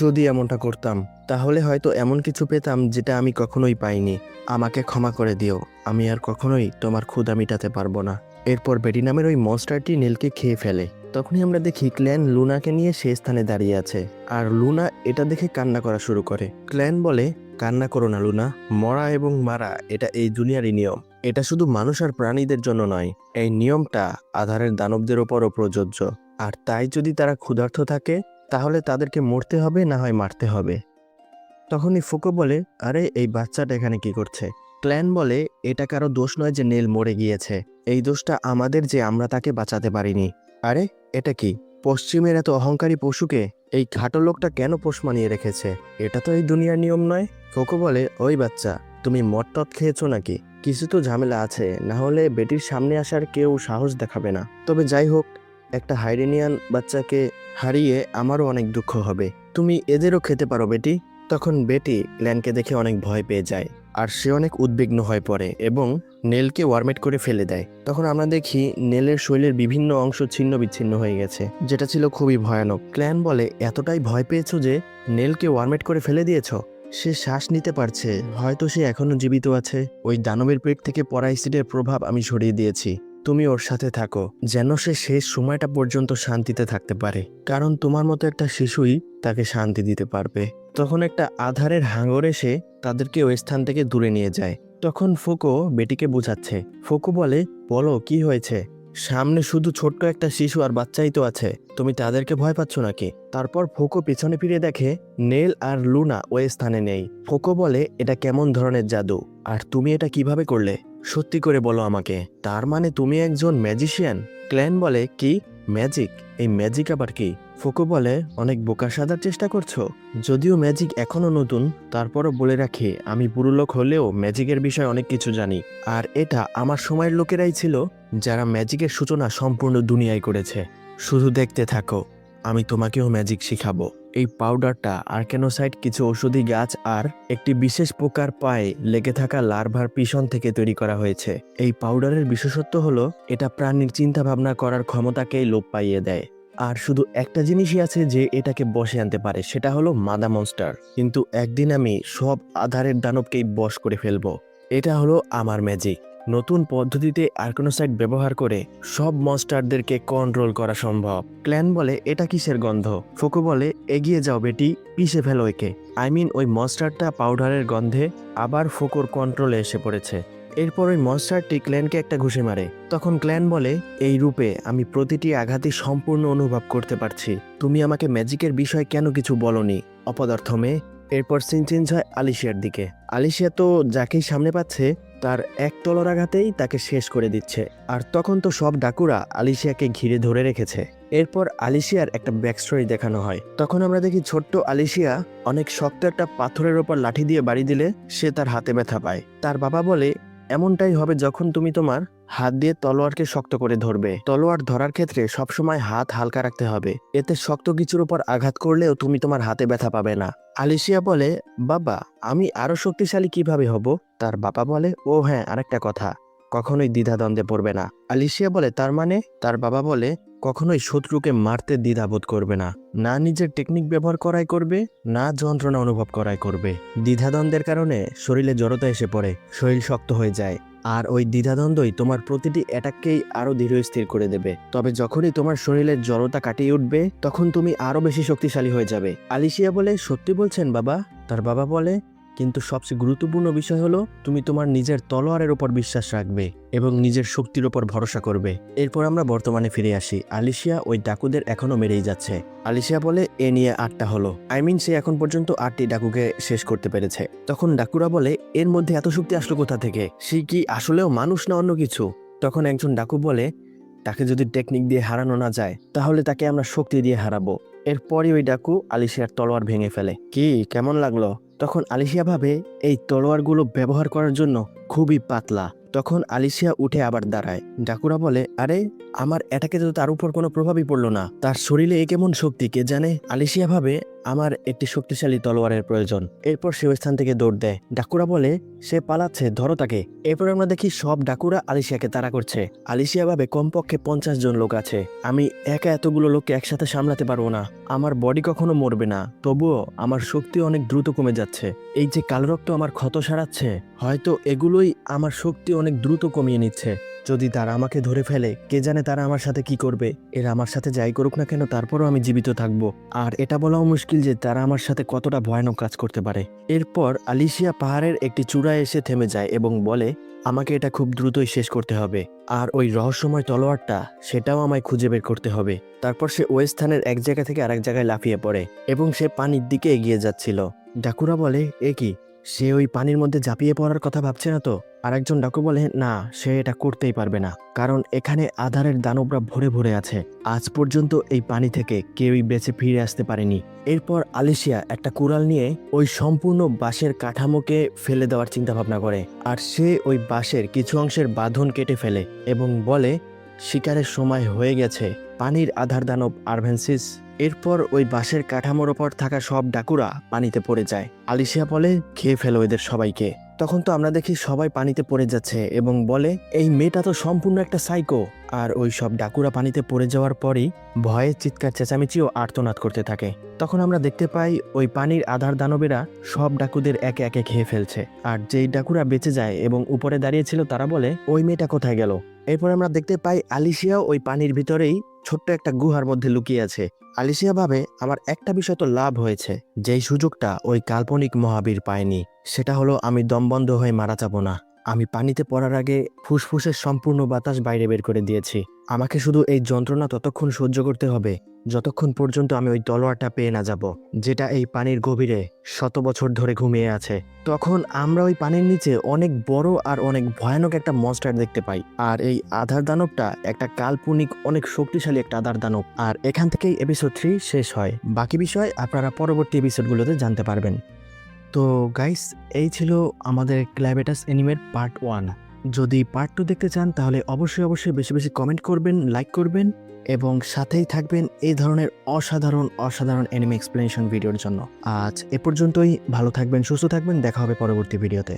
যদি এমনটা করতাম, তাহলে হয়তো এমন কিছু পেতাম যেটা আমি কখনোই পাইনি। আমাকে ক্ষমা করে দিও, আমি আর কখনোই তোমার ক্ষুধা মিটাতে পারবো না। এরপর বেটি নামের ওই মনস্টারটি নীলকে খেয়ে ফেলে। তখনই আমরা দেখি ক্ল্যান লুনাকে নিয়ে সে স্থানে দাঁড়িয়ে আছে, আর লুনা এটা দেখে কান্না করা শুরু করে। ক্ল্যান বলে, কান্না করো না লুনা, মরা এবং মারা এটা এই দুনিয়ারই নিয়ম। এটা শুধু মানুষ আর প্রাণীদের জন্য নয়, এই নিয়মটা আধারের দানবদের ওপরও প্রযোজ্য। আর তাই যদি তারা ক্ষুধার্ত থাকে তাহলে তাদেরকে মরতে হবে, না হয় মারতে হবে। তখনই ফুকো বলে, আরে এই বাচ্চাটা এখানে কি করছে? ক্ল্যান বলে, এটা কারো দোষ নয় যে নেল মরে গিয়েছে, এই দোষটা আমাদের যে আমরা তাকে বাঁচাতে পারিনি। আরে এটা কি? পশ্চিমের এত অহংকারী পশুকে এই খাটো লোকটা কেন পোষ মানিয়ে রেখেছে? এটা তো এই দুনিয়ার নিয়ম নয়। ফুকো বলে, ওই বাচ্চা, তুমি মটটট খেয়েছো নাকি? কিছু তো ঝামেলা আছে, না হলে বেটির সামনে আসার কেউ সাহস দেখাবে না। তবে যাই হোক, একটা হাইডেনিয়ান বাচ্চাকে হারিয়ে আমারও অনেক দুঃখ হবে। তুমি এদেরও খেতে পারো বেটি। তখন বেটি ক্ল্যানকে দেখে অনেক ভয় পেয়ে যায়, আর সে অনেক উদ্বিগ্ন হয়ে পড়ে এবং নেলকে ওয়ারমেট করে ফেলে দেয়। তখন আমরা দেখি নেলের শরীরের বিভিন্ন অংশ ছিন্ন বিচ্ছিন্ন হয়ে গেছে, যেটা ছিল খুবই ভয়ানক। ক্ল্যান বলে, এতটাই ভয় পেয়েছো যে নেলকে ওয়ারমেট করে ফেলে দিয়েছো? সে শ্বাস নিতে পারছে, হয়তো সে এখনো জীবিত আছে। ওই দানবের পেট থেকে পড়া অ্যাসিডের প্রভাব আমি সরিয়ে দিয়েছি। তুমি ওর সাথে থাকো, যেন সে শেষ সময়টা পর্যন্ত শান্তিতে থাকতে পারে, কারণ তোমার মতো একটা শিশুই তাকে শান্তি দিতে পারবে। তখন একটা আধারের হাঙর এসে তাদেরকে ওই স্থান থেকে দূরে নিয়ে যায়। তখন ফুকো বেটিকে বোঝাচ্ছে। ফুকো বলে, বলো কি হয়েছে? সামনে শুধু ছোট্ট একটা শিশু আর বাচ্চাই তো আছে, তুমি তাদেরকে ভয় পাচ্ছ নাকি? তারপর ফুকো পিছনে ফিরে দেখে নেল আর লুনা ওই স্থানে নেই। ফুকো বলে, এটা কেমন ধরনের জাদু, আর তুমি এটা কিভাবে করলে? সত্যি করে বলো আমাকে, তার মানে তুমি একজন ম্যাজিশিয়ান? ক্ল্যান বলে, কি ম্যাজিক? এই ম্যাজিক আবার কি? ফুকো বলে, অনেক বোকা সাজার চেষ্টা করছো? যদিও ম্যাজিক এখনো নতুন, তারপরও বলে রাখি, আমি বুড়ো লোক হলেও ম্যাজিকের বিষয়ে অনেক কিছু জানি। আর এটা আমার সময়ের লোকেরাই ছিল যারা ম্যাজিকের সূচনা সম্পূর্ণ দুনিয়ায় করেছে। শুধু দেখতে থাকো, আমি তোমাকেও ম্যাজিক শিখাবো। এই পাউডারটা আর্কেনোসাইট, কিছু ঔষধি গাছ আর একটি বিশেষ পোকার পায়ে লেগে থাকা লার্ভার পিছন থেকে তৈরি করা হয়েছে। এই পাউডারের বিশেষত্ব হলো এটা প্রাণীর চিন্তা ভাবনা করার ক্ষমতাকেই লোপ পাইয়ে দেয়। আর শুধু একটা জিনিসই আছে যে এটাকে বশে আনতে পারে, সেটা হলো মাদা মনস্টার। কিন্তু একদিন আমি সব আধারের দানবকেই বশ করে ফেলবো। এটা হলো আমার ম্যাজিক। নতুন পদ্ধতিতে আর্কনোসাইট ব্যবহার করে সব মনস্টারদেরকে কন্ট্রোল করা সম্ভব। ক্ল্যান বলে, এটা কিসের গন্ধ? ফুকো বলে, এগিয়ে যাও বেটি, পিষে ফেলো একে। ওই মনস্টারটা পাউডারের গন্ধে আবার ফুকোর কন্ট্রোলে এসে পড়েছে। এরপর ওই মনস্টারটি ক্ল্যানকে একটা ঘুষি মারে। তখন ক্ল্যান বলে, এই রূপে আমি প্রতিটি আঘাতই সম্পূর্ণ অনুভব করতে পারছি। তুমি আমাকে ম্যাজিকের বিষয়ে কেন কিছু বলনি, অপদার্থ মেয়ে? এরপর সিন চেঞ্জ হয় আলিশিয়ার দিকে। আলিশিয়া তো যাকেই সামনে পাচ্ছে তার এক তলোয়ার আঘাতেই তাকে শেষ করে দিচ্ছে। আর তখন তো সব ডাকুরা আলিশিয়াকে ঘিরে ধরে রেখেছে। এরপর আলিশিয়ার একটা ব্যাকস্টোরি দেখানো হয়। তখন আমরা দেখি ছোট্ট আলিশিয়া অনেক শক্ত একটা পাথরের ওপর লাঠি দিয়ে বাড়ি দিলে সে তার হাতে ব্যথা পায়। তার বাবা বলে, এমনটাই হবে যখন তুমি তোমার হাত দিয়ে তলোয়ারকে শক্ত করে ধরবে। তলোয়ার ধরার ক্ষেত্রে সবসময় হাত হালকা রাখতে হবে, এতে শক্ত কিছুর উপর আঘাত করলেও তুমি তোমার হাতে ব্যথা পাবে না। আলিশিয়া বলে, বাবা আমি আরো শক্তিশালী কিভাবে হব? তার বাবা বলে, ও হ্যাঁ, আরেকটা কথা, কখনোই দ্বিধাদ্বন্দ্বে পড়বে না। আলিশিয়া বলে, তার মানে? তার বাবা বলে, কখনোই শত্রুকে মারতে দ্বিধাবোধ করবে না, না নিজের টেকনিক ব্যবহার করাই করবে, না যন্ত্রণা অনুভব করাই করবে। দ্বিধাদ্বন্দ্বের কারণে শরীরে জড়তা এসে পড়ে, শরীর শক্ত হয়ে যায়, আর ওই দ্বিধাদ্বন্দ্বই তোমার প্রতিটি অ্যাটাককেই আরো ধীরস্থির করে দেবে। তবে যখনই তোমার শরীরের জড়তা কাটিয়ে উঠবে তখন তুমি আরো বেশি শক্তিশালী হয়ে যাবে। আলিশিয়া বলে, সত্যি বলছেন বাবা? তার বাবা বলে, কিন্তু সবচেয়ে গুরুত্বপূর্ণ বিষয় হলো তুমি তোমার নিজের তলোয়ারের উপর বিশ্বাস রাখবে এবং নিজের শক্তির উপর ভরসা করবে। এরপর আমরা বর্তমানে ফিরে আসি। আলিশিয়া ওই ডাকুদের এখনো মেরেই যাচ্ছে। আলিশিয়া বলে, এ নিয়ে 8টা হলো, সে এখন পর্যন্ত 8টি ডাকুকে শেষ করতে পেরেছে। তখন ডাকুরা বলে, এর মধ্যে এত শক্তি আসলো কোথা থেকে? সে কি আসলেও মানুষ না অন্য কিছু? তখন একজন ডাকু বলে, তাকে যদি টেকনিক দিয়ে হারানো না যায় তাহলে তাকে আমরা শক্তি দিয়ে হারাবো। এরপরই ওই ডাকু আলিশিয়ার তলোয়ার ভেঙে ফেলে। কি কেমন লাগলো? তখন আলিশিয়া ভাবে এই তলোয়ারগুলো ব্যবহার করার জন্য খুবই পাতলা। তখন আলিশিয়া উঠে আবার দাঁড়ায়। ডাকুরা বলে, আরে আমার অ্যাটাকে তো তার উপর কোনো প্রভাবই পড়লো না, তার শরীরে এ কেমন শক্তি কে জানে? আলিশিয়া ভাবে আমার একটি শক্তিশালী তলোয়ারের প্রয়োজন। এরপর সে ওই স্থান থেকে দৌড় দেয়। ডাকুরা বলে, সে পালাচ্ছে, ধরো তাকে। এরপর আমরা দেখি সব ডাকুরা আলিশিয়াকে তাড়া করছে। আলিশিয়া ভাবে কমপক্ষে 50 জন লোক আছে, আমি একা এতগুলো লোককে একসাথে সামলাতে পারবো না, আমার বডি কখনো মরবে না, তবুও আমার শক্তি অনেক দ্রুত কমে যাচ্ছে। এই যে কালো রক্ত আমার ক্ষত সারাচ্ছে, হয়তো এগুলোই আমার শক্তি অনেক দ্রুত কমিয়ে নিচ্ছে। যদি তারা আমাকে ধরে ফেলে কে জানে তারা আমার সাথে কি করবে। এরা আমার সাথে যাই করুক না কেন তারপরও আমি জীবিত থাকবো। আর এটা বলাও মুশকিল যে তারা আমার সাথে কতটা ভয়ানক কাজ করতে পারে। এরপর আলিশিয়া পাহাড়ের একটি চূড়ায় এসে থেমে যায় এবং বলে আমাকে এটা খুব দ্রুতই শেষ করতে হবে। আর ওই রহস্যময় তলোয়ারটা সেটাও আমায় খুঁজে বের করতে হবে। তারপর সে ওই স্থানের এক জায়গা থেকে আরেক জায়গায় লাফিয়ে পড়ে এবং সে পানির দিকে এগিয়ে যাচ্ছিল। ডাকুরা বলে এ কি, সে ওই পানির মধ্যে ঝাঁপিয়ে পড়ার কথা ভাবছে না তো? আরেকজন ডাকু বলে না, সে এটা করতেই পারবে না, কারণ এখানে আধারের দানবরা ভরে ভরে আছে। আজ পর্যন্ত এই পানি থেকে কেউই বেঁচে ফিরে আসতে পারেনি। এরপর আলিশিয়া একটা কুড়াল নিয়ে ওই সম্পূর্ণ বাঁশের কাঠামোকে ফেলে দেওয়ার চিন্তা ভাবনা করে। আর সে ওই বাঁশের কিছু অংশের বাঁধন কেটে ফেলে এবং বলে শিকারের সময় হয়ে গেছে পানির আধার দানব আরভেন্সিস। এরপর ওই বাঁশের কাঠামোর ওপর থাকা সব ডাকুরা পানিতে পড়ে যায়। আলিশিয়া বলে খেয়ে ফেলো এদের সবাইকে। তখন তো আমরা দেখি সবাই পানিতে পড়ে যাচ্ছে এবং বলে এই মেয়েটা তো সম্পূর্ণ একটা সাইকো। আর ওই সব ডাকুরা পানিতে পড়ে যাওয়ার পরই ভয়ে চিৎকার চেঁচামেচি ও আর্তনাদ করতে থাকে। তখন আমরা দেখতে পাই ওই পানির আধার দানবেরা সব ডাকুদের একে একে খেয়ে ফেলছে। আর যেই ডাকুরা বেঁচে যায় এবং উপরে দাঁড়িয়েছিল তারা বলে ওই মেয়েটা কোথায় গেল। এরপর আমরা দেখতে পাই আলিশিয়াও ওই পানির ভিতরেই ছোট্ট একটা গুহার মধ্যে লুকিয়ে আছে। আলিশিয়া ভাবে আমার একটা বিষয় তো লাভ হয়েছে, যেই সুযোগটা ওই কাল্পনিক মহাবীর পায়নি। সেটা হলো আমি দমবন্ধ হয়ে মারা যাব না। আমি পানিতে পড়ার আগে ফুসফুসের সম্পূর্ণ বাতাস বাইরে বের করে দিয়েছি। আমাকে শুধু এই যন্ত্রণা ততক্ষণ সহ্য করতে হবে যতক্ষণ পর্যন্ত আমি ওই তলোয়ারটা পেয়ে না যাব, যেটা এই পানির গভীরে শত বছর ধরে ঘুমিয়ে আছে। তখন আমরা ওই পানির নিচে অনেক বড় আর অনেক ভয়ানক একটা মনস্টার দেখতে পাই। আর এই আধার দানবটা একটা কাল্পনিক অনেক শক্তিশালী একটা আধার দানব। আর এখান থেকেই এপিসোড 3 শেষ হয়। বাকি বিষয় আপনারা পরবর্তী এপিসোডগুলোতে জানতে পারবেন। তো গাইস, এই ছিল আমাদের ক্ল্যাবেটাস অ্যানিমের পার্ট 1। যদি পার্ট 2 দেখতে চান তাহলে অবশ্যই বেশি বেশি কমেন্ট করবেন, লাইক করবেন এবং সাথেই থাকবেন এই ধরনের অসাধারণ অ্যানিমে এক্সপ্লেনেশন ভিডিওর জন্য। আজ এ পর্যন্তই। ভালো থাকবেন, সুস্থ থাকবেন, দেখা হবে পরবর্তী ভিডিওতে।